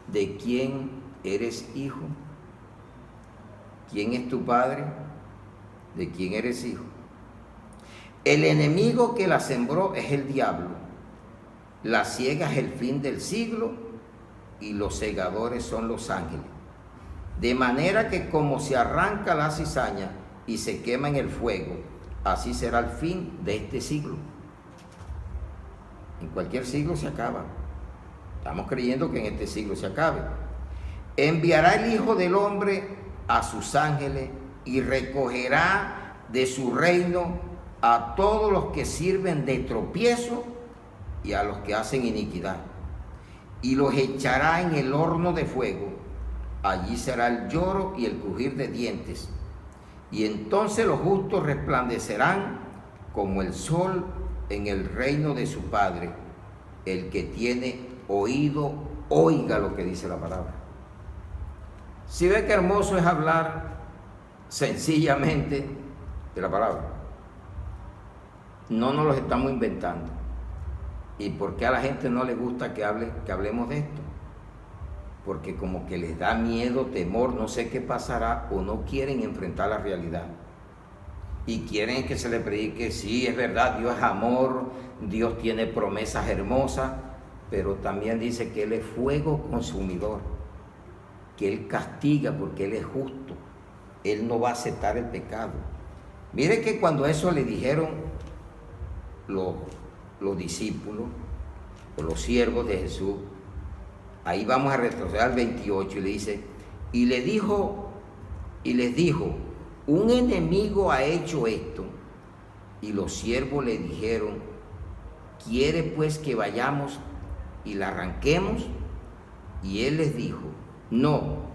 de quién eres hijo? ¿Quién es tu padre? ¿De quién eres hijo? El enemigo que la sembró es el diablo. La siega es el fin del siglo y los segadores son los ángeles. De manera que como se arranca la cizaña y se quema en el fuego, así será el fin de este siglo. En cualquier siglo se acaba. Estamos creyendo que en este siglo se acabe. Enviará el Hijo del Hombre a sus ángeles y recogerá de su reino a todos los que sirven de tropiezo y a los que hacen iniquidad, y los echará en el horno de fuego. Allí será el lloro y el crujir de dientes. Y entonces los justos resplandecerán como el sol en el reino de su Padre. El que tiene oído, oiga lo que dice la palabra. Si ve que hermoso es hablar sencillamente de la palabra. No nos los estamos inventando. ¿Y por qué a la gente no le gusta que hablemos de esto? Porque como que les da miedo, temor, no sé qué pasará, o no quieren enfrentar la realidad. Y quieren que se les predique, sí, es verdad, Dios es amor, Dios tiene promesas hermosas, pero también dice que Él es fuego consumidor, que Él castiga porque Él es justo, Él no va a aceptar el pecado. Mire que cuando eso le dijeron los los discípulos o los siervos de Jesús. Ahí vamos a retroceder al 28 y le dice, y les dijo, un enemigo ha hecho esto. Y los siervos le dijeron, ¿quiere pues que vayamos y la arranquemos? Y él les dijo, no,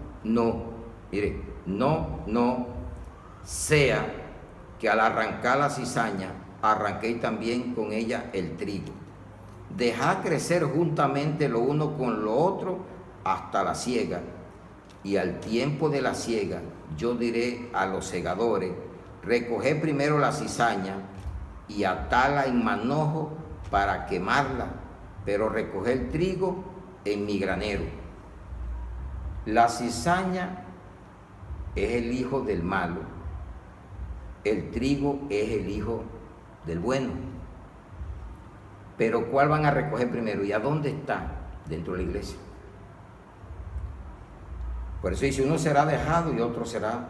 mire, no sea que al arrancar la cizaña, arranquéis también con ella el trigo. Dejad crecer juntamente lo uno con lo otro hasta la siega. Y al tiempo de la siega, yo diré a los segadores, recoged primero la cizaña y atala en manojo para quemarla, pero recoged el trigo en mi granero. La cizaña es el hijo del malo, el trigo es el hijo del bueno. Pero ¿cuál van a recoger primero? ¿Y a dónde está? Dentro de la iglesia. Por eso dice, uno será dejado y otro será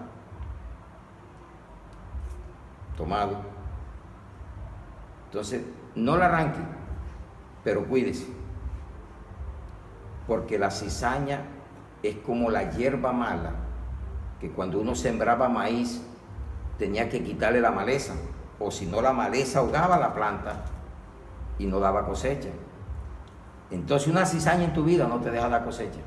tomado. Entonces, no la arranque, pero cuídese. Porque la cizaña es como la hierba mala, que cuando uno sembraba maíz, tenía que quitarle la maleza, o si no la maleza ahogaba la planta y no daba cosecha. Entonces una cizaña en tu vida no te deja dar cosecha,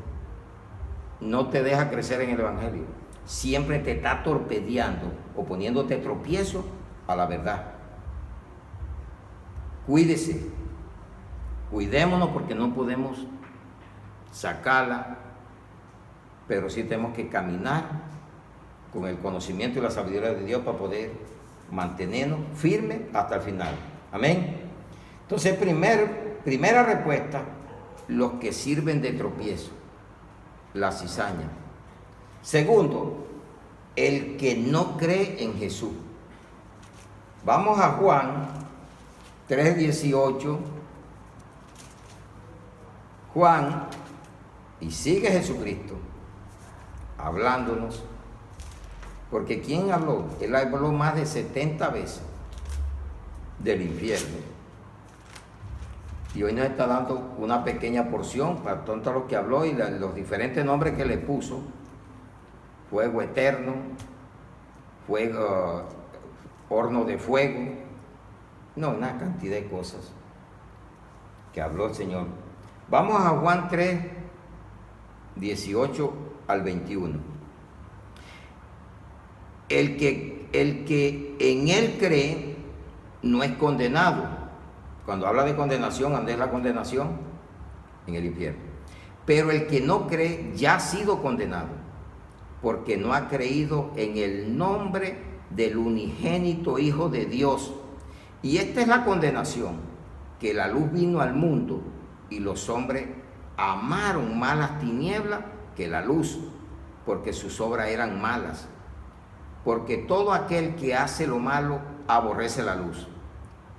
no te deja crecer en el Evangelio, siempre te está torpedeando o poniéndote tropiezo a la verdad. Cuídese, cuidémonos porque no podemos sacarla, pero sí tenemos que caminar con el conocimiento y la sabiduría de Dios para poder mantenernos firmes hasta el final. Amén. Entonces, primera respuesta, los que sirven de tropiezo, la cizaña. Segundo, el que no cree en Jesús. Vamos a Juan 3:18. Juan, y sigue Jesucristo hablándonos, porque ¿quién habló? Él habló más de 70 veces del infierno. Y hoy nos está dando una pequeña porción para todo lo que habló y los diferentes nombres que le puso. Fuego eterno, fuego, horno de fuego. No, una cantidad de cosas que habló el Señor. Vamos a Juan 3, 18 al 21. El que en él cree no es condenado. Cuando habla de condenación, ¿dónde es la condenación? En el infierno. Pero el que no cree ya ha sido condenado, porque no ha creído en el nombre del unigénito Hijo de Dios. Y esta es la condenación, que la luz vino al mundo y los hombres amaron más las tinieblas que la luz, porque sus obras eran malas. Porque todo aquel que hace lo malo aborrece la luz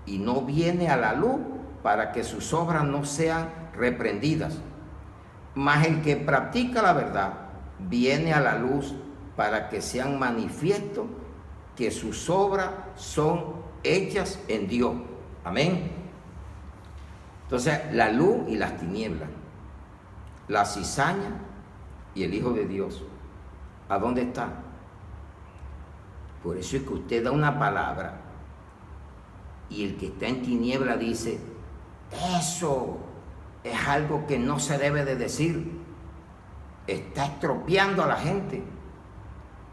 y no viene a la luz para que sus obras no sean reprendidas. Mas el que practica la verdad viene a la luz para que sean manifiestos que sus obras son hechas en Dios. Amén. Entonces, la luz y las tinieblas, la cizaña y el Hijo de Dios, ¿a dónde están? Por eso es que usted da una palabra y el que está en tiniebla dice, eso es algo que no se debe de decir, está estropeando a la gente.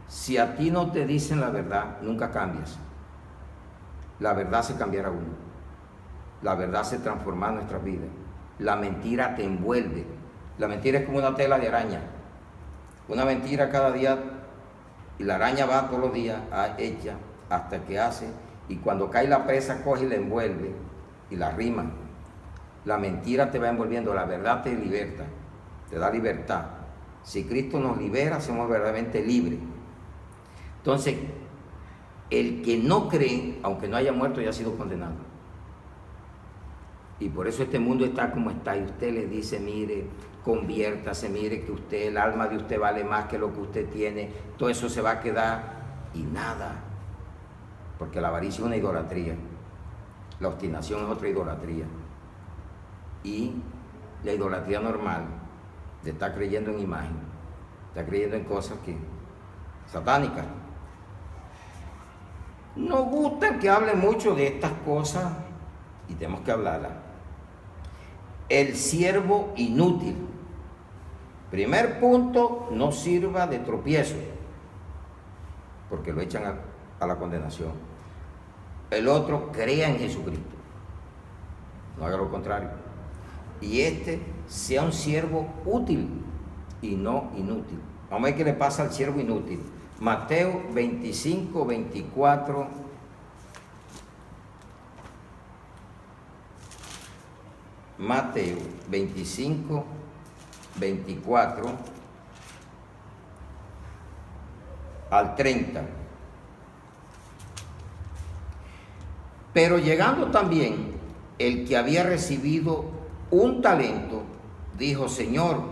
Si a ti no te dicen la verdad, nunca cambias. La verdad se cambiará uno, la verdad se transforma en nuestras vidas. La mentira te envuelve, la mentira es como una tela de araña, una mentira cada día, y la araña va todos los días hecha hasta que hace, y cuando cae la presa coge y la envuelve y la rima. La mentira te va envolviendo, la verdad te liberta, te da libertad. Si Cristo nos libera, somos verdaderamente libres. Entonces, el que no cree, aunque no haya muerto, ya ha sido condenado. Y por eso este mundo está como está, y usted le dice, mire, conviértase, mire que usted, el alma de usted vale más que lo que usted tiene, todo eso se va a quedar y nada, porque la avaricia es una idolatría. La obstinación es otra idolatría. Y la idolatría normal de estar creyendo en imagen, está creyendo en cosas que satánicas. Nos gusta que hable mucho de estas cosas y tenemos que hablarlas. El siervo inútil. Primer punto, no sirva de tropiezo, porque lo echan a la condenación. El otro, crea en Jesucristo, no haga lo contrario. Y sea un siervo útil y no inútil. Vamos a ver qué le pasa al siervo inútil. Mateo 25, 24. Mateo 25, 24 al 30. Pero llegando también el que había recibido un talento, dijo: Señor,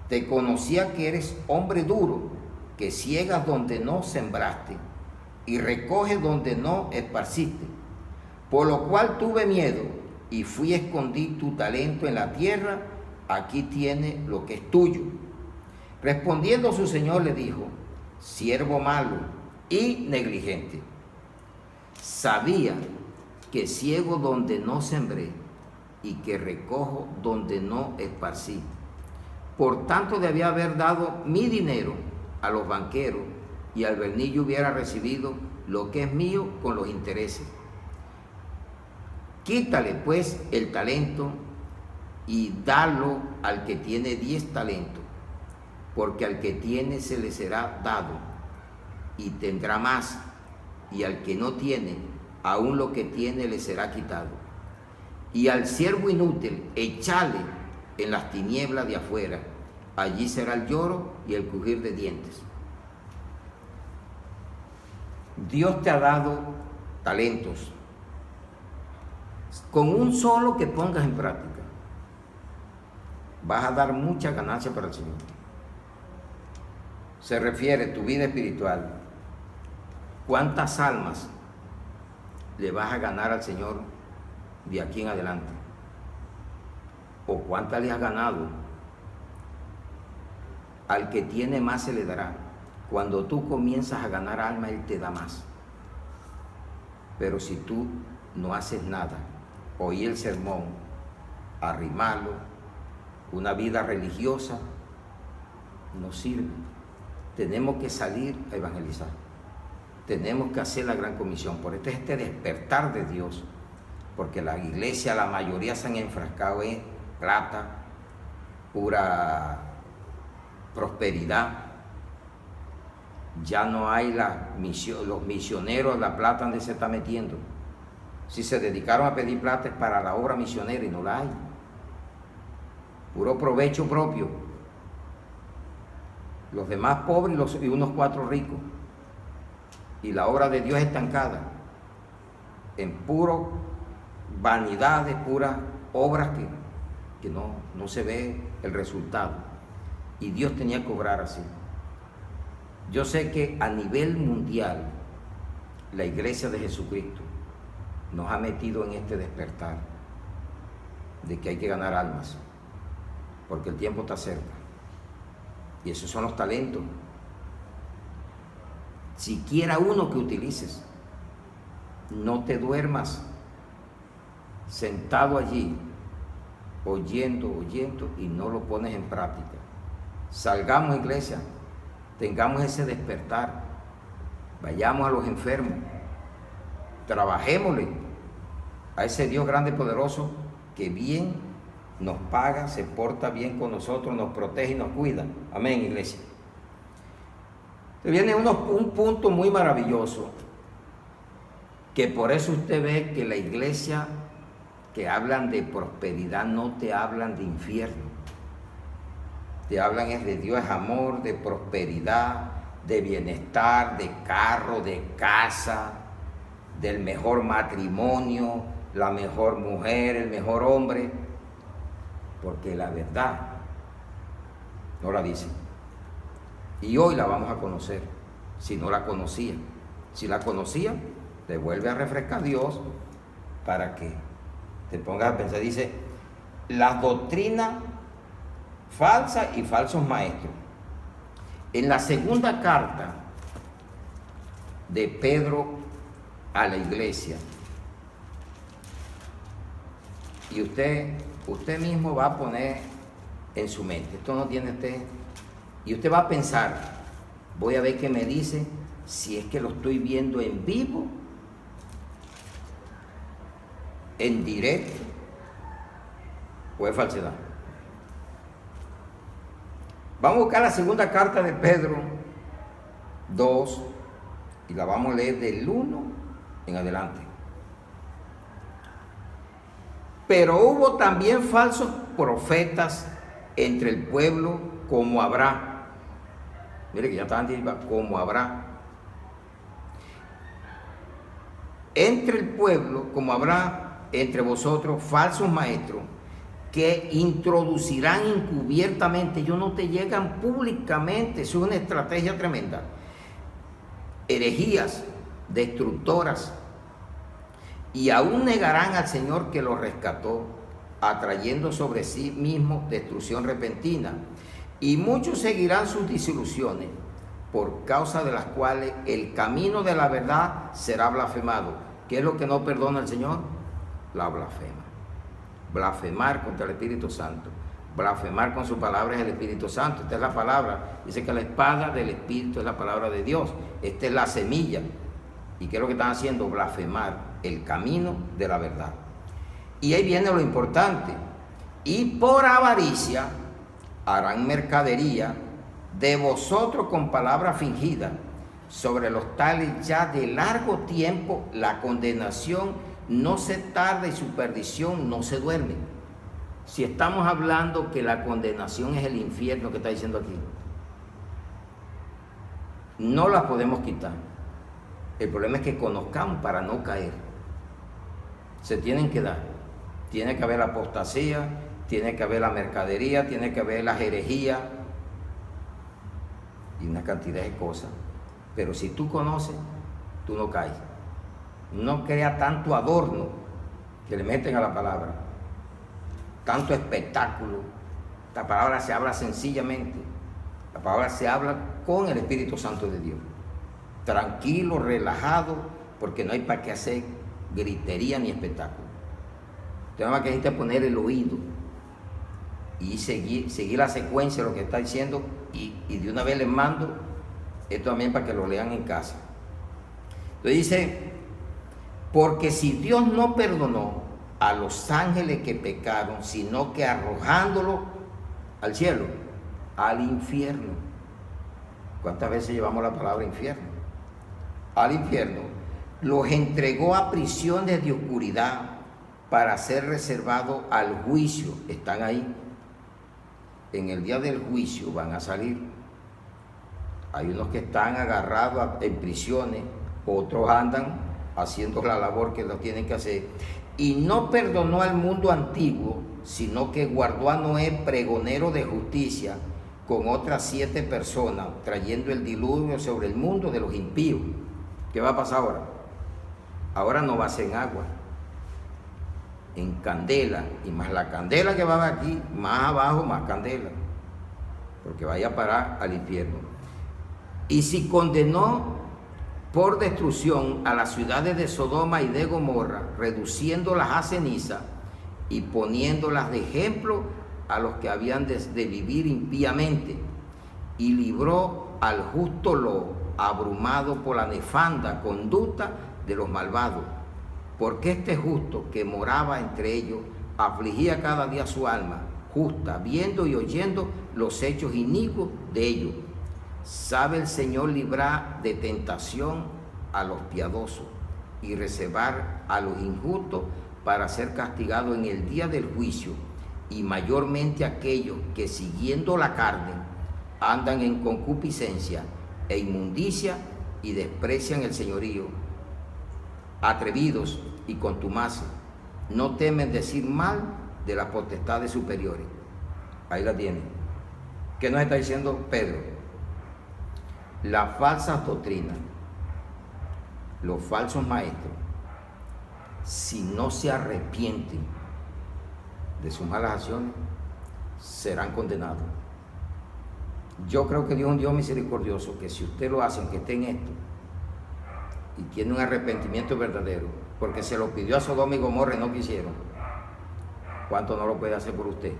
te conocía que eres hombre duro, que ciegas donde no sembraste y recoges donde no esparciste. Por lo cual tuve miedo y fui a escondí tu talento en la tierra. Aquí tiene lo que es tuyo. Respondiendo su señor le dijo: siervo malo y negligente, sabía que ciego donde no sembré y que recojo donde no esparcí. Por tanto debía haber dado mi dinero a los banqueros y al albañil hubiera recibido lo que es mío con los intereses. Quítale pues el talento y dalo al que tiene 10 talentos, porque al que tiene se le será dado y tendrá más, y al que no tiene, aún lo que tiene le será quitado. Y al siervo inútil, échale en las tinieblas de afuera, allí será el lloro y el crujir de dientes. Dios te ha dado talentos, con un solo que pongas en práctica vas a dar mucha ganancia para el Señor. Se refiere a tu vida espiritual. ¿Cuántas almas le vas a ganar al Señor de aquí en adelante? ¿O cuántas le has ganado? Al que tiene más se le dará. Cuando tú comienzas a ganar alma, Él te da más. Pero si tú no haces nada, oí el sermón, arrimarlo, una vida religiosa, no sirve. Tenemos que salir a evangelizar. Tenemos que hacer la gran comisión. Por este despertar de Dios, porque la iglesia, la mayoría se han enfrascado en plata, pura prosperidad. Ya no hay los misioneros, la plata donde se está metiendo. Si se dedicaron a pedir plata es para la obra misionera y no la hay. Puro provecho propio. Los demás pobres y unos 4 ricos. Y la obra de Dios estancada en puro vanidades, puras obras que no se ve el resultado. Y Dios tenía que obrar así. Yo sé que a nivel mundial la iglesia de Jesucristo nos ha metido en este despertar de que hay que ganar almas, porque el tiempo está cerca. Y esos son los talentos. Siquiera uno que utilices. No te duermas sentado allí, oyendo, y no lo pones en práctica. Salgamos, iglesia, tengamos ese despertar. Vayamos a los enfermos. Trabajémosle a ese Dios grande y poderoso que bien nos paga, se porta bien con nosotros, nos protege y nos cuida. Amén, iglesia. Viene un punto muy maravilloso, que por eso usted ve que la iglesia que hablan de prosperidad no te hablan de infierno. Te hablan es de Dios, es amor, de prosperidad, de bienestar, de carro, de casa, del mejor matrimonio, la mejor mujer, el mejor hombre, porque la verdad no la dicen. Y hoy la vamos a conocer, si no la conocía. Si la conocía, te vuelve a refrescar Dios para que te pongas a pensar. Dice, las doctrinas falsas y falsos maestros. En la segunda carta de Pedro a la iglesia, y usted mismo va a poner en su mente, esto no tiene usted, y usted va a pensar, voy a ver qué me dice, si es que lo estoy viendo en vivo, en directo, o es falsedad. Vamos a buscar la segunda carta de Pedro 2 y la vamos a leer del 1 en adelante. Pero hubo también falsos profetas entre el pueblo, como habrá. Mire que ya estaban diciendo, como habrá. Entre el pueblo, como habrá entre vosotros falsos maestros, que introducirán encubiertamente, ellos no te llegan públicamente, es una estrategia tremenda, herejías destructoras, y aún negarán al Señor que los rescató, atrayendo sobre sí mismo destrucción repentina, y muchos seguirán sus disoluciones, por causa de las cuales el camino de la verdad será blasfemado. ¿Qué es lo que no perdona el Señor? La blasfema. Blasfemar contra el Espíritu Santo, blasfemar con su palabra es el Espíritu Santo. Esta es la palabra, dice que la espada del Espíritu es la palabra de Dios, esta es la semilla. ¿Y qué es lo que están haciendo? Blasfemar el camino de la verdad. Y ahí viene lo importante, y por avaricia harán mercadería de vosotros con palabras fingidas, sobre los tales ya de largo tiempo la condenación no se tarda y su perdición no se duerme. Si estamos hablando que la condenación es el infierno que está diciendo aquí, no la podemos quitar. El problema es que conozcamos para no caer. Se tienen que dar. Tiene que haber la apostasía, tiene que haber la mercadería, tiene que haber la herejía y una cantidad de cosas. Pero si tú conoces, tú no caes. No crea tanto adorno que le meten a la palabra, tanto espectáculo. La palabra se habla sencillamente, la palabra se habla con el Espíritu Santo de Dios, tranquilo, relajado, porque no hay para qué hacer gritería ni espectáculo. Tenemos que necesitar poner el oído y seguir la secuencia de lo que está diciendo, y de una vez les mando esto también para que lo lean en casa. Entonces dice, porque si Dios no perdonó a los ángeles que pecaron, sino que arrojándolo al cielo, al infierno. ¿Cuántas veces llevamos la palabra infierno? Al infierno, los entregó a prisiones de oscuridad para ser reservados al juicio. Están ahí. En el día del juicio van a salir. Hay unos que están agarrados en prisiones, otros andan haciendo la labor que lo tienen que hacer. Y no perdonó al mundo antiguo, sino que guardó a Noé pregonero de justicia con otras 7 personas, trayendo el diluvio sobre el mundo de los impíos. ¿Qué va a pasar ahora? Ahora no va a ser en agua, en candela, y más la candela que va a haber aquí, más abajo más candela, porque vaya a parar al infierno. Y si condenó por destrucción a las ciudades de Sodoma y de Gomorra, reduciéndolas a ceniza y poniéndolas de ejemplo a los que habían de vivir impíamente, y libró al justo Lot, abrumado por la nefanda conducta de los malvados, porque este justo que moraba entre ellos afligía cada día su alma justa, viendo y oyendo los hechos inicuos de ellos. Sabe el Señor librar de tentación a los piadosos y reservar a los injustos para ser castigados en el día del juicio, y mayormente aquellos que siguiendo la carne andan en concupiscencia e inmundicia y desprecian el señorío, atrevidos y contumaces, no temen decir mal de las potestades superiores. Ahí la tienen. ¿Qué nos está diciendo Pedro? Las falsas doctrinas, los falsos maestros, si no se arrepienten de sus malas acciones, serán condenados. Yo creo que Dios es un Dios misericordioso, que si usted lo hace, aunque esté en esto, y tiene un arrepentimiento verdadero, porque se lo pidió a Sodoma y Gomorra y no quisieron, ¿cuánto no lo puede hacer por usted?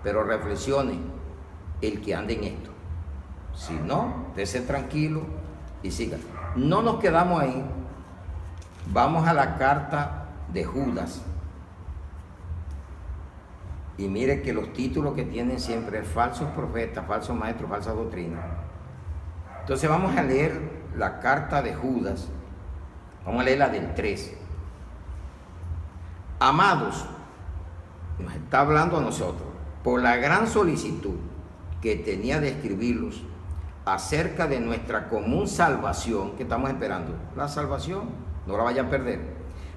Pero reflexione el que ande en esto. Si no, dése tranquilo y siga. No nos quedamos ahí. Vamos a la carta de Judas. Y mire que los títulos que tienen siempre es falsos profetas, falsos maestros, falsa doctrina. Entonces vamos a leer la carta de Judas. Vamos a leer la del 3. Amados, nos está hablando a nosotros, por la gran solicitud que tenía de escribirlos acerca de nuestra común salvación, que estamos esperando, la salvación, no la vaya a perder,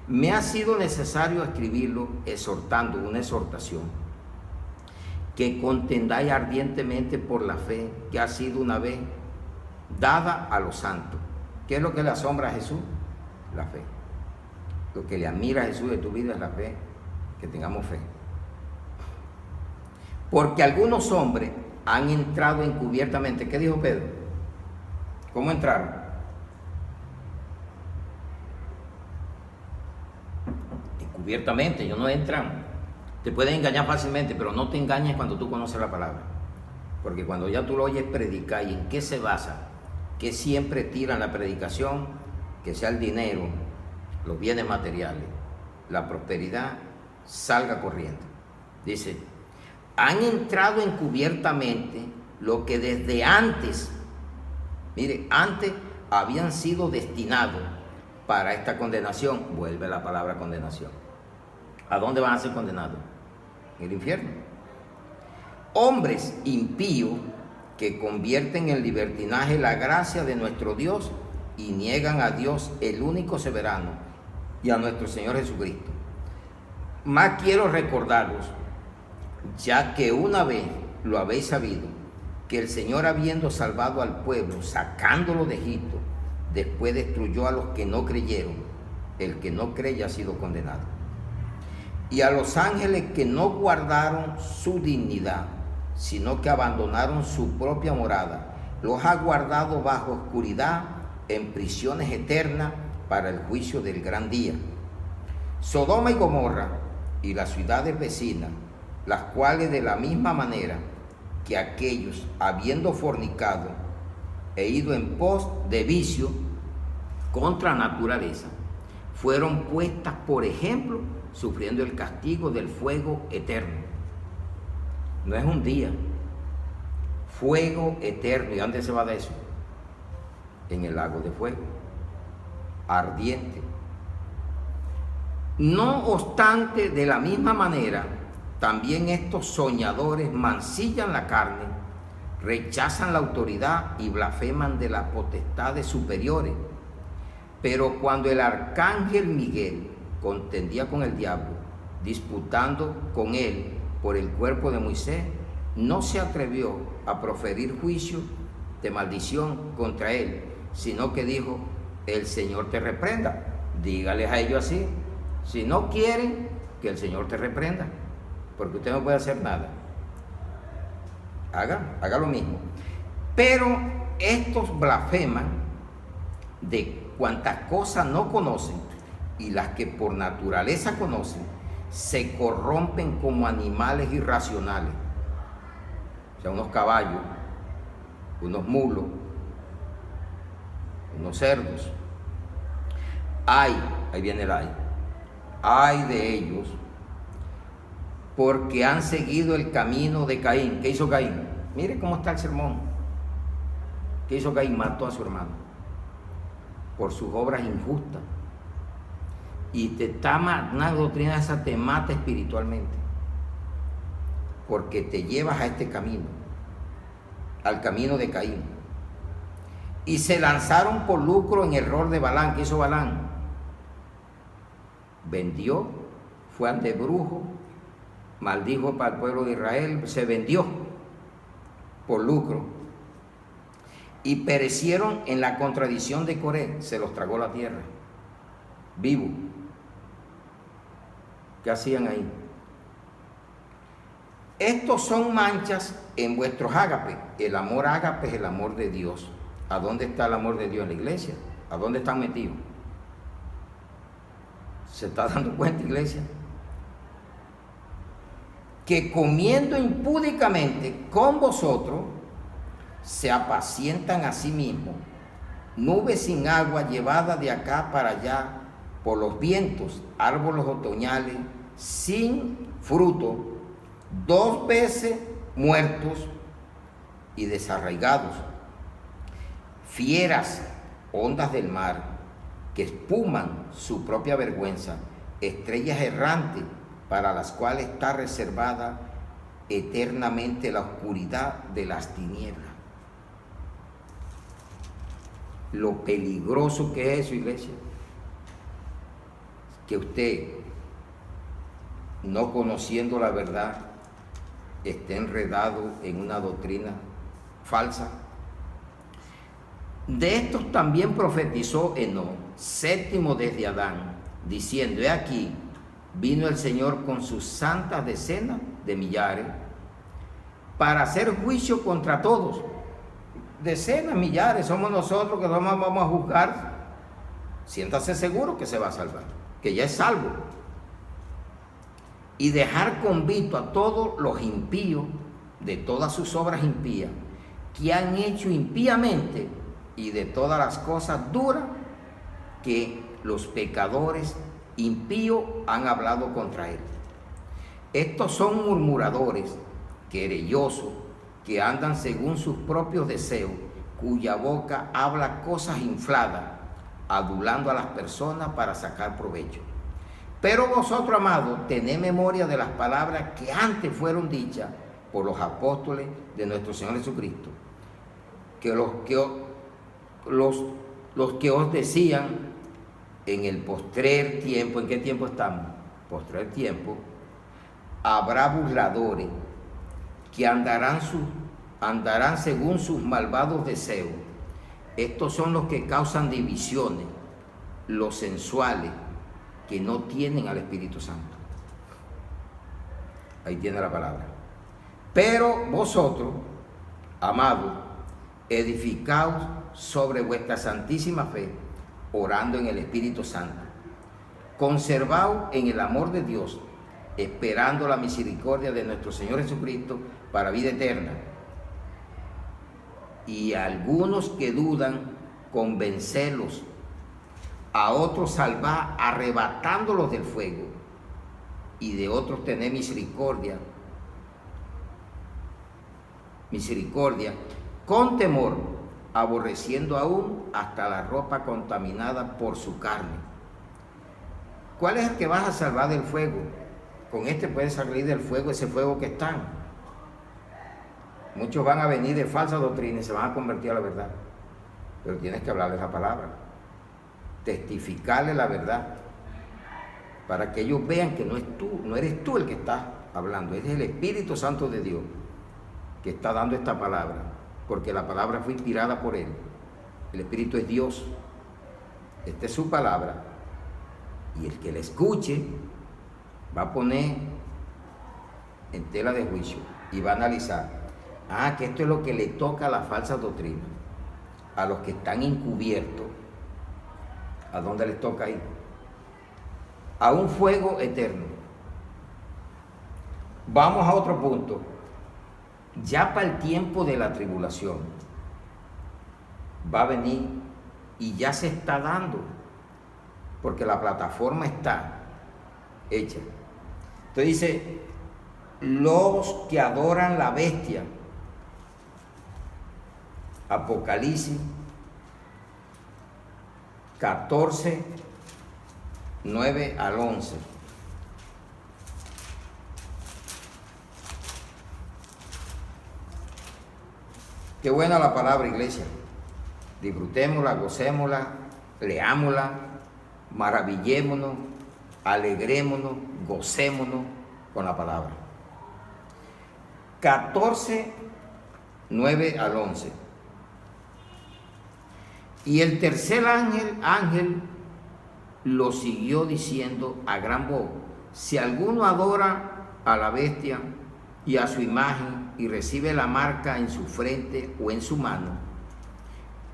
me ha sido necesario escribirlo exhortando, una exhortación, que contendáis ardientemente por la fe que ha sido una vez dada a los santos. ¿Qué es lo que le asombra a Jesús? La fe. Lo que le admira a Jesús de tu vida es la fe, que tengamos fe. Porque algunos hombres han entrado encubiertamente. ¿Qué dijo Pedro? ¿Cómo entraron? Encubiertamente, ellos no entran. Te pueden engañar fácilmente, pero no te engañes cuando tú conoces la palabra. Porque cuando ya tú lo oyes predicar, ¿y en qué se basa? Que siempre tiran la predicación, que sea el dinero, los bienes materiales, la prosperidad, salga corriendo. Dice, han entrado encubiertamente lo que desde antes, mire, antes habían sido destinados para esta condenación. Vuelve la palabra condenación. ¿A dónde van a ser condenados? En el infierno. Hombres impíos que convierten en libertinaje la gracia de nuestro Dios y niegan a Dios, el único soberano, y a nuestro Señor Jesucristo. Más quiero recordaros, ya que una vez lo habéis sabido, que el Señor, habiendo salvado al pueblo, sacándolo de Egipto, después destruyó a los que no creyeron. El que no cree ha sido condenado. Y a los ángeles que no guardaron su dignidad, sino que abandonaron su propia morada, los ha guardado bajo oscuridad en prisiones eternas para el juicio del gran día. Sodoma y Gomorra y las ciudades vecinas, las cuales de la misma manera que aquellos, habiendo fornicado e ido en pos de vicio contra naturaleza, fueron puestas por ejemplo, sufriendo el castigo del fuego eterno. No es un día, fuego eterno. ¿Y dónde se va de eso? En el lago de fuego, ardiente. No obstante, de la misma manera, también estos soñadores mancillan la carne, rechazan la autoridad y blasfeman de las potestades superiores. Pero cuando el arcángel Miguel contendía con el diablo, disputando con él por el cuerpo de Moisés, no se atrevió a proferir juicio de maldición contra él, sino que dijo, el Señor te reprenda. Dígales a ellos así, si no quieren, que el Señor te reprenda, porque usted no puede hacer nada. Haga lo mismo. Pero estos blasfeman de cuantas cosas no conocen, y las que por naturaleza conocen, se corrompen como animales irracionales. O sea, unos caballos, unos mulos, unos cerdos. Ahí viene el ay de ellos, porque han seguido el camino de Caín. ¿Qué hizo Caín? Mire cómo está el sermón. ¿Qué hizo Caín? Mató a su hermano por sus obras injustas. Y una doctrina esa te mata espiritualmente, porque te llevas a este camino, al camino de Caín. Y se lanzaron por lucro en error de Balán. ¿Qué hizo Balán? Vendió, fue ante brujo, maldijo para el pueblo de Israel, se vendió por lucro. Y perecieron en la contradicción de Coré, se los tragó la tierra, vivo. ¿Qué hacían ahí? Estos son manchas en vuestros ágapes. El amor ágape es el amor de Dios. ¿A dónde está el amor de Dios en la iglesia? ¿A dónde están metidos? ¿Se está dando cuenta, iglesia? Que comiendo impúdicamente con vosotros, se apacientan a sí mismos, nubes sin agua llevadas de acá para allá por los vientos, árboles otoñales sin fruto, 2 veces muertos y desarraigados, fieras, ondas del mar, que espuman su propia vergüenza, estrellas errantes para las cuales está reservada eternamente la oscuridad de las tinieblas. Lo peligroso que es eso, iglesia, que usted, no conociendo la verdad, esté enredado en una doctrina falsa. De estos también profetizó Enoc, séptimo desde Adán, diciendo: he aquí, vino el Señor con sus santas decenas de millares para hacer juicio contra todos. Decenas, millares, somos nosotros que vamos a juzgar. Siéntase seguro que se va a salvar, que ya es salvo. Y dejar convicto a todos los impíos de todas sus obras impías que han hecho impíamente, y de todas las cosas duras que los pecadores impíos han hablado contra él. Estos son murmuradores, querellosos, que andan según sus propios deseos, cuya boca habla cosas infladas, adulando a las personas para sacar provecho. Pero vosotros, amados, tened memoria de las palabras que antes fueron dichas por los apóstoles de nuestro Señor Jesucristo, que los que os decían: en el postrer tiempo. ¿En qué tiempo estamos? Postrer tiempo. Habrá burladores que andarán según sus malvados deseos. Estos son los que causan divisiones, los sensuales, que no tienen al Espíritu Santo. Ahí tiene la palabra. Pero vosotros, amados, edificaos sobre vuestra santísima fe, orando en el Espíritu Santo. Conservaos en el amor de Dios, esperando la misericordia de nuestro Señor Jesucristo para vida eterna. Y a algunos que dudan, convencelos; a otros salvad, arrebatándolos del fuego; y de otros tened misericordia, con temor, aborreciendo aún hasta la ropa contaminada por su carne. ¿Cuál es el que vas a salvar del fuego? Con este puedes salir del fuego, ese fuego que están. Muchos van a venir de falsa doctrina y se van a convertir a la verdad. Pero tienes que hablarles la palabra, testificarles la verdad, para que ellos vean que no eres tú el que estás hablando, es el Espíritu Santo de Dios que está dando esta palabra, porque la palabra fue inspirada por Él. El Espíritu es Dios. Esta es su palabra. Y el que la escuche va a poner en tela de juicio y va a analizar: que esto es lo que le toca a la falsa doctrina, a los que están encubiertos. ¿A dónde les toca ir? A un fuego eterno. Vamos a otro punto. Ya para el tiempo de la tribulación va a venir, y ya se está dando, porque la plataforma está hecha. Entonces dice: los que adoran la bestia. Apocalipsis 14, 9 al 11. Qué buena la palabra, iglesia. Disfrutémosla, gocémosla, leámosla, maravillémonos, alegrémonos, gocémonos con la palabra. 14, 9 al 11. Y el tercer ángel lo siguió diciendo a gran voz: si alguno adora a la bestia y a su imagen y recibe la marca en su frente o en su mano,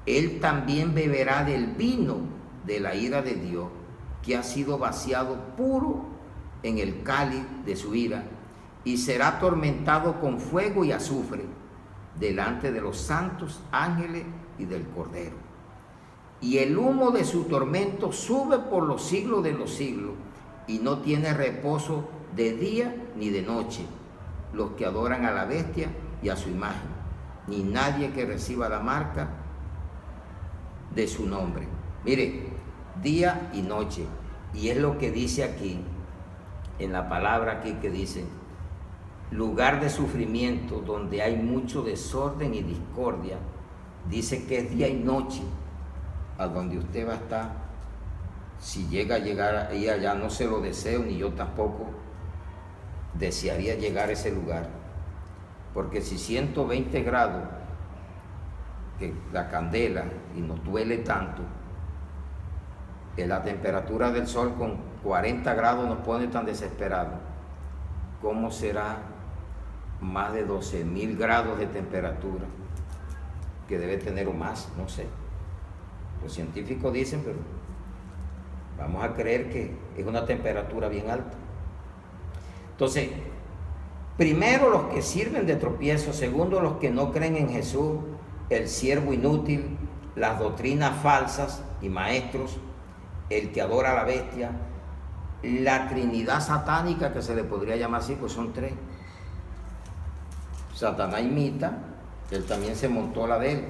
él también beberá del vino de la ira de Dios, que ha sido vaciado puro en el cáliz de su ira, y será atormentado con fuego y azufre delante de los santos ángeles y del Cordero. Y el humo de su tormento sube por los siglos de los siglos, y no tiene reposo de día ni de noche los que adoran a la bestia y a su imagen, ni nadie que reciba la marca de su nombre. Mire, día y noche. Y es lo que dice aquí, en la palabra aquí que dice, lugar de sufrimiento donde hay mucho desorden y discordia. Dice que es día y noche a donde usted va a estar. Si llega a llegar ahí allá, no se lo deseo, ni yo tampoco desearía llegar a ese lugar. Porque si 120 grados, que la candela, y nos duele tanto, que la temperatura del sol con 40 grados nos pone tan desesperados, ¿cómo será más de 12.000 grados de temperatura? Que debe tener o más, no sé. Los científicos dicen, pero vamos a creer que es una temperatura bien alta. Entonces, primero los que sirven de tropiezo, segundo los que no creen en Jesús, el siervo inútil, las doctrinas falsas y maestros, el que adora a la bestia, la trinidad satánica, que se le podría llamar así, pues son tres. Satanás imita, él también se montó la de él.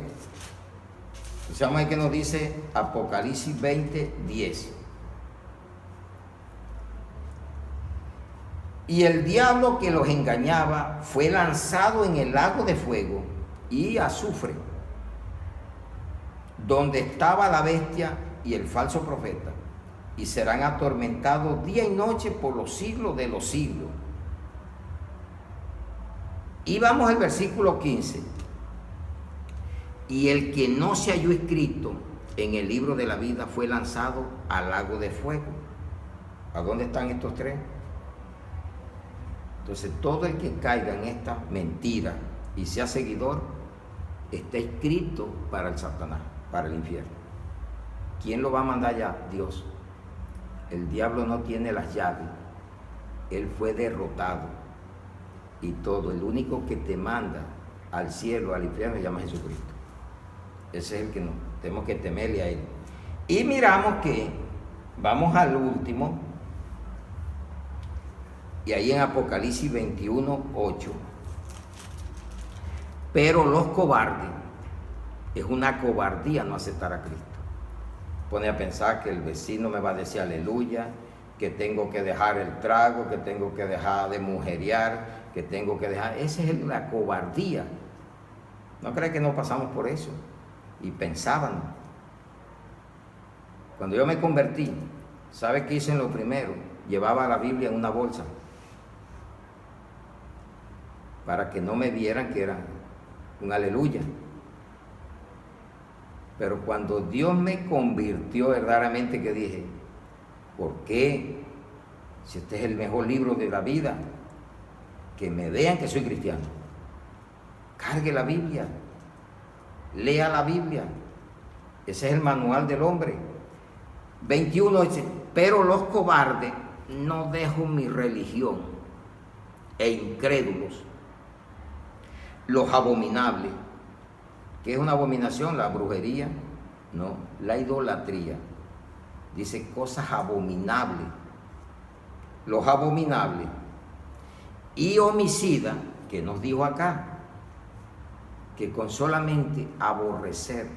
Entonces vamos a ver qué nos dice Apocalipsis 20:10. Y el diablo que los engañaba fue lanzado en el lago de fuego y azufre, donde estaba la bestia y el falso profeta, y serán atormentados día y noche por los siglos de los siglos. Y vamos al versículo 15. Y el que no se halló escrito en el libro de la vida fue lanzado al lago de fuego. ¿A dónde están estos tres? Entonces todo el que caiga en esta mentira y sea seguidor, está escrito para el Satanás, para el infierno. ¿Quién lo va a mandar ya? Dios. El diablo no tiene las llaves. Él fue derrotado. Y todo, el único que te manda al cielo, al infierno, se llama Jesucristo. Ese es el que no, tenemos que temerle a él. Y miramos que, vamos al último, y ahí en Apocalipsis 21:8, pero los cobardes, es una cobardía no aceptar a Cristo. Pone a pensar que el vecino me va a decir aleluya, que tengo que dejar el trago, que tengo que dejar de mujerear, que tengo que dejar... Esa es la cobardía. ¿No cree que no pasamos por eso? Y pensaban. Cuando yo me convertí, ¿sabe qué hice en lo primero? Llevaba la Biblia en una bolsa para que no me vieran que era un aleluya. Pero cuando Dios me convirtió verdaderamente, que dije, ¿por qué? Si este es el mejor libro de la vida, que me vean que soy cristiano. Cargue la Biblia, lea la Biblia. Ese es el manual del hombre. 21 dice, pero los cobardes no dejo mi religión, e incrédulos, los abominables. ¿Qué es una abominación? La brujería, no, la idolatría. Dice cosas abominables. Los abominables y homicida, que nos dijo acá, que con solamente aborrecer,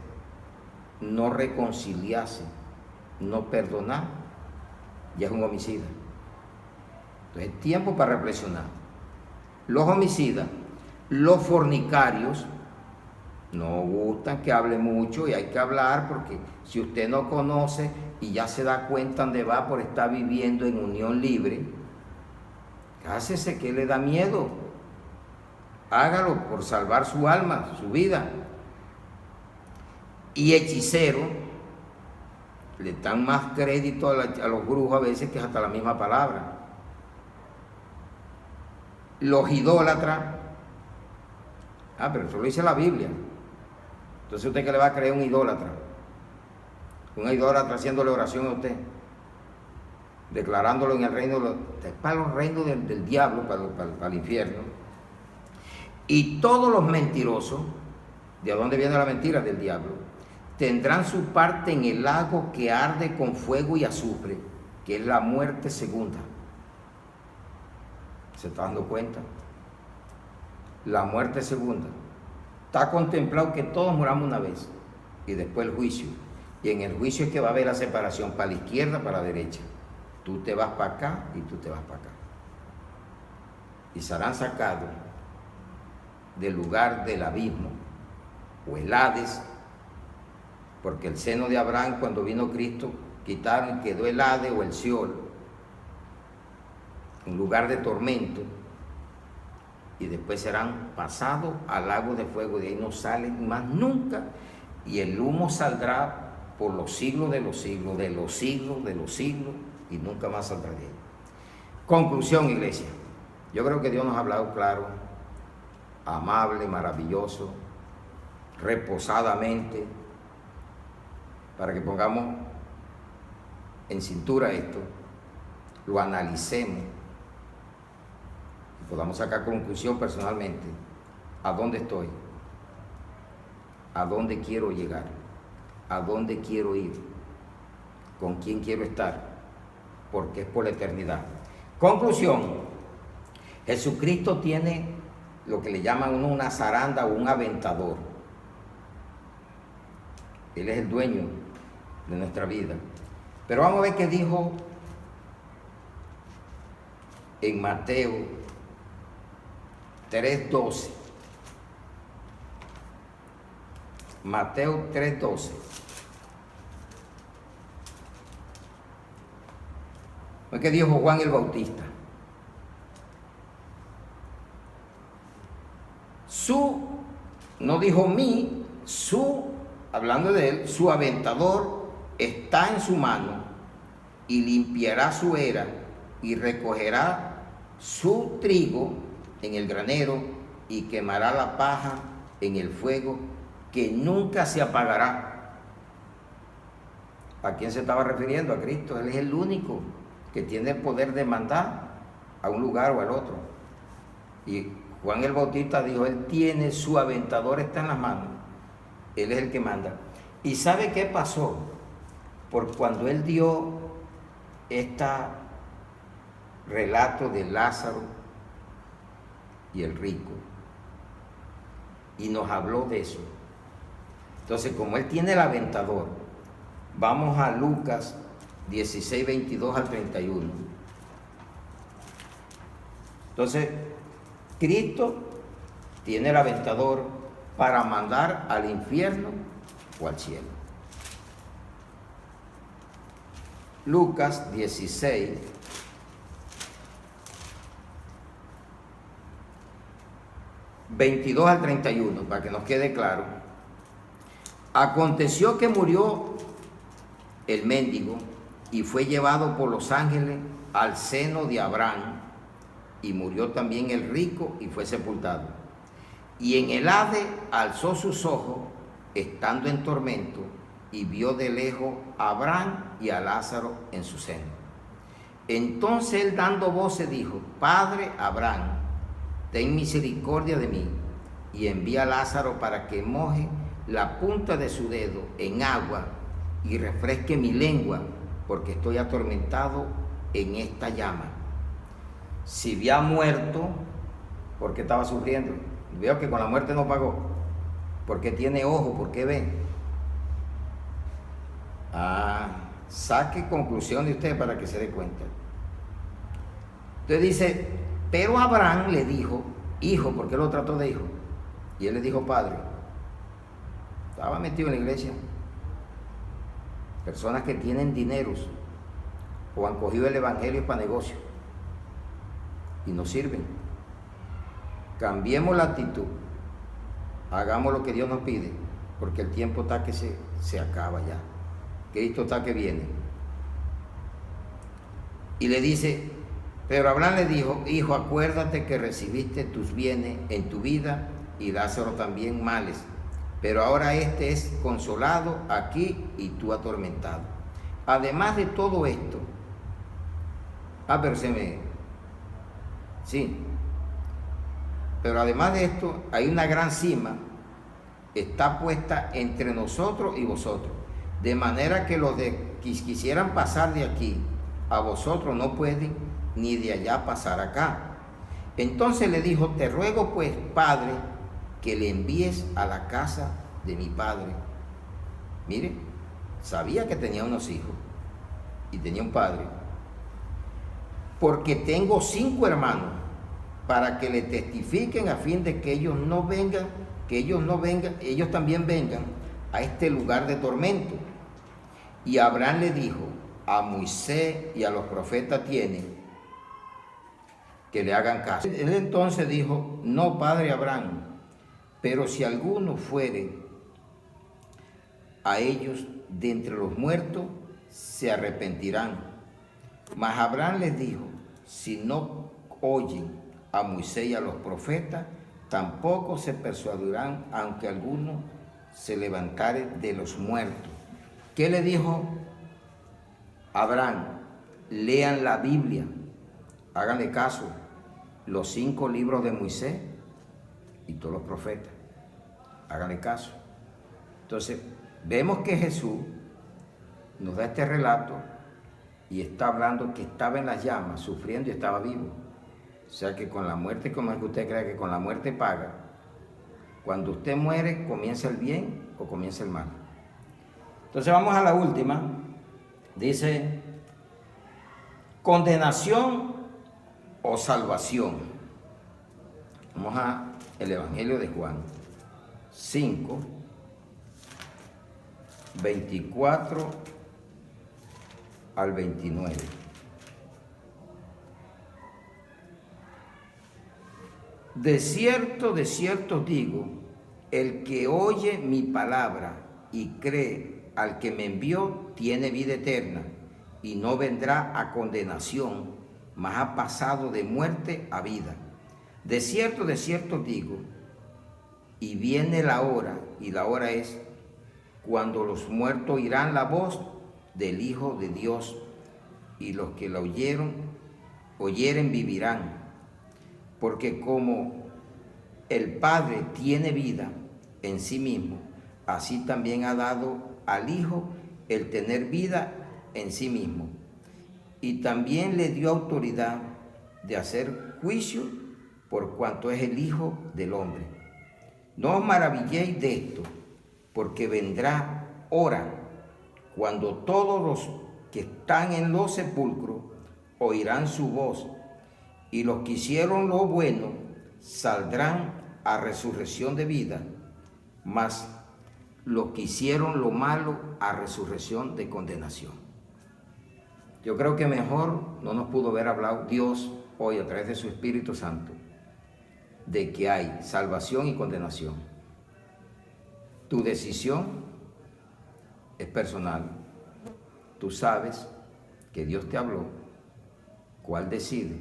no reconciliarse, no perdonar, ya es un homicida. Entonces, tiempo para reflexionar. Los homicidas, los fornicarios, no gustan que hable mucho y hay que hablar, porque si usted no conoce y ya se da cuenta dónde va por estar viviendo en unión libre, cásese, que le da miedo. Hágalo por salvar su alma, su vida. Y hechicero, le dan más crédito a los brujos a veces que hasta la misma palabra. los idólatras. Pero eso lo dice la Biblia. Entonces, ¿usted qué le va a creer a un idólatra? Un idólatra haciéndole oración a usted, declarándolo en el reino, para los reinos del diablo, para el infierno. Y todos los mentirosos, ¿de dónde viene la mentira? Del diablo. Tendrán su parte en el lago que arde con fuego y azufre, que es la muerte segunda. ¿Se está dando cuenta? La muerte segunda. Está contemplado que todos muramos una vez y después el juicio. Y en el juicio es que va a haber la separación para la izquierda, para la derecha. Tú te vas para acá y tú te vas para acá. Y serán sacados del lugar del abismo o el Hades, porque el seno de Abraham, cuando vino Cristo, quitaron y quedó el Hades o el Seol, un lugar de tormento, y después serán pasados al lago de fuego, de ahí no salen más nunca, y el humo saldrá por los siglos de los siglos, de los siglos, de los siglos, y nunca más saldrá de él. Conclusión, iglesia. Yo creo que Dios nos ha hablado claro, amable, maravilloso, reposadamente, para que pongamos en cintura esto, lo analicemos y podamos sacar conclusión personalmente. ¿A dónde estoy? ¿A dónde quiero llegar? ¿A dónde quiero ir? ¿Con quién quiero estar? Porque es por la eternidad. Conclusión. Jesucristo tiene lo que le llaman uno una zaranda o un aventador. Él es el dueño de nuestra vida. Pero vamos a ver qué dijo en Mateo 3:12. Mateo 3:12. ¿Qué dijo Juan el Bautista? No dijo mí, hablando de él, su aventador está en su mano y limpiará su era y recogerá su trigo en el granero y quemará la paja en el fuego que nunca se apagará. ¿A quién se estaba refiriendo? A Cristo. Él es el único que tiene el poder de mandar a un lugar o al otro. Y Juan el Bautista dijo, él tiene su aventador, está en las manos. Él es el que manda. ¿Y sabe qué pasó? Por cuando él dio este relato de Lázaro y el rico, y nos habló de eso. Entonces, como él tiene el aventador, vamos a Lucas 16, 22 al 31. Entonces, Cristo tiene el aventador para mandar al infierno o al cielo. Lucas 16, 22 al 31, para que nos quede claro. Aconteció que murió el mendigo y fue llevado por los ángeles al seno de Abraham, y murió también el rico y fue sepultado. Y en el Hades alzó sus ojos, estando en tormento, y vio de lejos a Abraham y a Lázaro en su seno. Entonces él, dando voces, dijo: Padre Abraham, ten misericordia de mí, y envía a Lázaro para que moje la punta de su dedo en agua y refresque mi lengua, porque estoy atormentado en esta llama. Si había muerto, ¿por qué estaba sufriendo? Veo que con la muerte no pagó. Porque tiene ojo, porque ve. Saque conclusión de usted para que se dé cuenta. Entonces dice, pero Abraham le dijo, hijo, porque lo trató de hijo. Y él le dijo, padre. Estaba metido en la iglesia. Personas que tienen dineros o han cogido el evangelio para negocio y no sirven. Cambiemos la actitud, hagamos lo que Dios nos pide, porque el tiempo está que se acaba ya. Cristo está que viene. Y le dice, Pero Abraham le dijo: hijo, acuérdate que recibiste tus bienes en tu vida y Lázaro también males, pero ahora este es consolado aquí y tú atormentado. Además de todo esto, pero además de esto hay una gran cima, está puesta entre nosotros y vosotros, de manera que los que quisieran pasar de aquí a vosotros no pueden, ni de allá pasar acá. Entonces le dijo: te ruego pues, Padre, que le envíes a la casa de mi padre. Mire, sabía que tenía unos hijos y tenía un padre, porque tengo 5 hermanos, para que le testifiquen a fin de que ellos también vengan a este lugar de tormento. Y Abraham le dijo: a Moisés y a los profetas tienen que le hagan caso. Él entonces dijo: no, padre Abraham, pero si alguno fuere a ellos de entre los muertos, se arrepentirán. Mas Abraham les dijo: si no oyen a Moisés y a los profetas, tampoco se persuadirán, aunque alguno se levantare de los muertos. ¿Qué le dijo Abraham? Lean la Biblia, háganle caso, los 5 libros de Moisés y todos los profetas, háganle caso. Entonces, vemos que Jesús nos da este relato y está hablando que estaba en las llamas, sufriendo y estaba vivo. O sea que con la muerte, como es que usted cree que con la muerte paga, cuando usted muere, ¿comienza el bien o comienza el mal? Entonces vamos a la última. Dice: condenación o salvación. Vamos a el Evangelio de Juan 5, 24 al 29. De cierto os digo, el que oye mi palabra y cree al que me envió, tiene vida eterna, y no vendrá a condenación, mas ha pasado de muerte a vida. De cierto os digo, y viene la hora, y la hora es cuando los muertos oirán la voz del Hijo de Dios, y los que la oyeren vivirán. Porque como el Padre tiene vida en sí mismo, así también ha dado al Hijo el tener vida en sí mismo. Y también le dio autoridad de hacer juicio por cuanto es el Hijo del Hombre. No os maravilléis de esto, porque vendrá hora cuando todos los que están en los sepulcros oirán su voz, y los que hicieron lo bueno saldrán a resurrección de vida, mas los que hicieron lo malo a resurrección de condenación. Yo creo que mejor no nos pudo haber hablado Dios hoy a través de su Espíritu Santo de que hay salvación y condenación. Tu decisión es personal. Tú sabes que Dios te habló, cuál decide.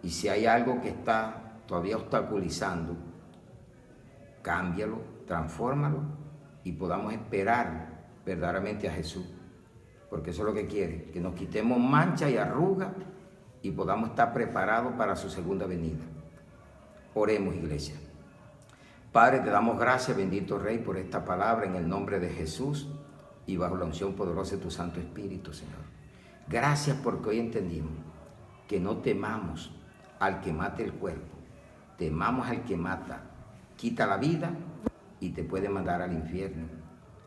Y si hay algo que está todavía obstaculizando, cámbialo, transfórmalo y podamos esperar verdaderamente a Jesús. Porque eso es lo que quiere, que nos quitemos mancha y arruga y podamos estar preparados para su segunda venida. Oremos, iglesia. Padre, te damos gracias, bendito Rey, por esta palabra en el nombre de Jesús y bajo la unción poderosa de tu Santo Espíritu, Señor. Gracias porque hoy entendimos que no temamos al que mate el cuerpo, temamos al que mata, quita la vida y te puede mandar al infierno.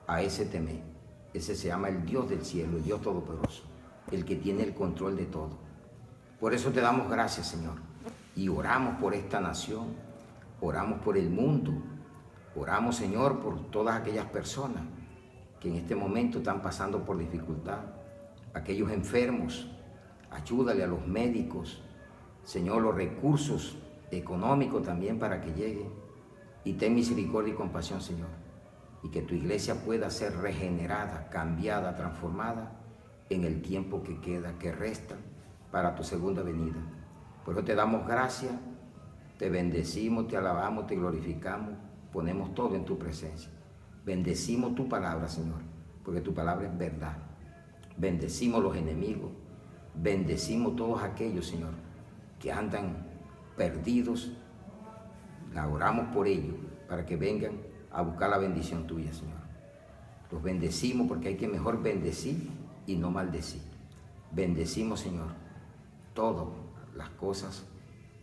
A ese temé. Ese se llama el Dios del cielo, el Dios todopoderoso, el que tiene el control de todo. Por eso te damos gracias, Señor, y oramos por esta nación, oramos por el mundo, oramos, Señor, por todas aquellas personas que en este momento están pasando por dificultad, aquellos enfermos. Ayúdale a los médicos, Señor, los recursos económicos también para que lleguen. Y ten misericordia y compasión, Señor, y que tu iglesia pueda ser regenerada, cambiada, transformada en el tiempo que queda, que resta para tu segunda venida. Por eso te damos gracias, te bendecimos, te alabamos, te glorificamos, ponemos todo en tu presencia. Bendecimos tu palabra, Señor, porque tu palabra es verdad. Bendecimos los enemigos, bendecimos todos aquellos, Señor, que andan perdidos. La oramos por ellos, para que vengan a buscar la bendición tuya, Señor. Los bendecimos porque hay que mejor bendecir y no maldecir. Bendecimos, Señor, todas las cosas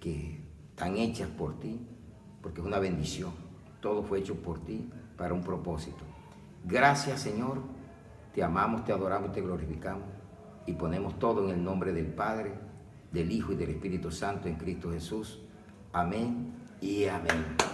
que están hechas por ti, porque es una bendición. Todo fue hecho por ti para un propósito. Gracias, Señor. Te amamos, te adoramos, te glorificamos y ponemos todo en el nombre del Padre, del Hijo y del Espíritu Santo en Cristo Jesús. Amén y amén.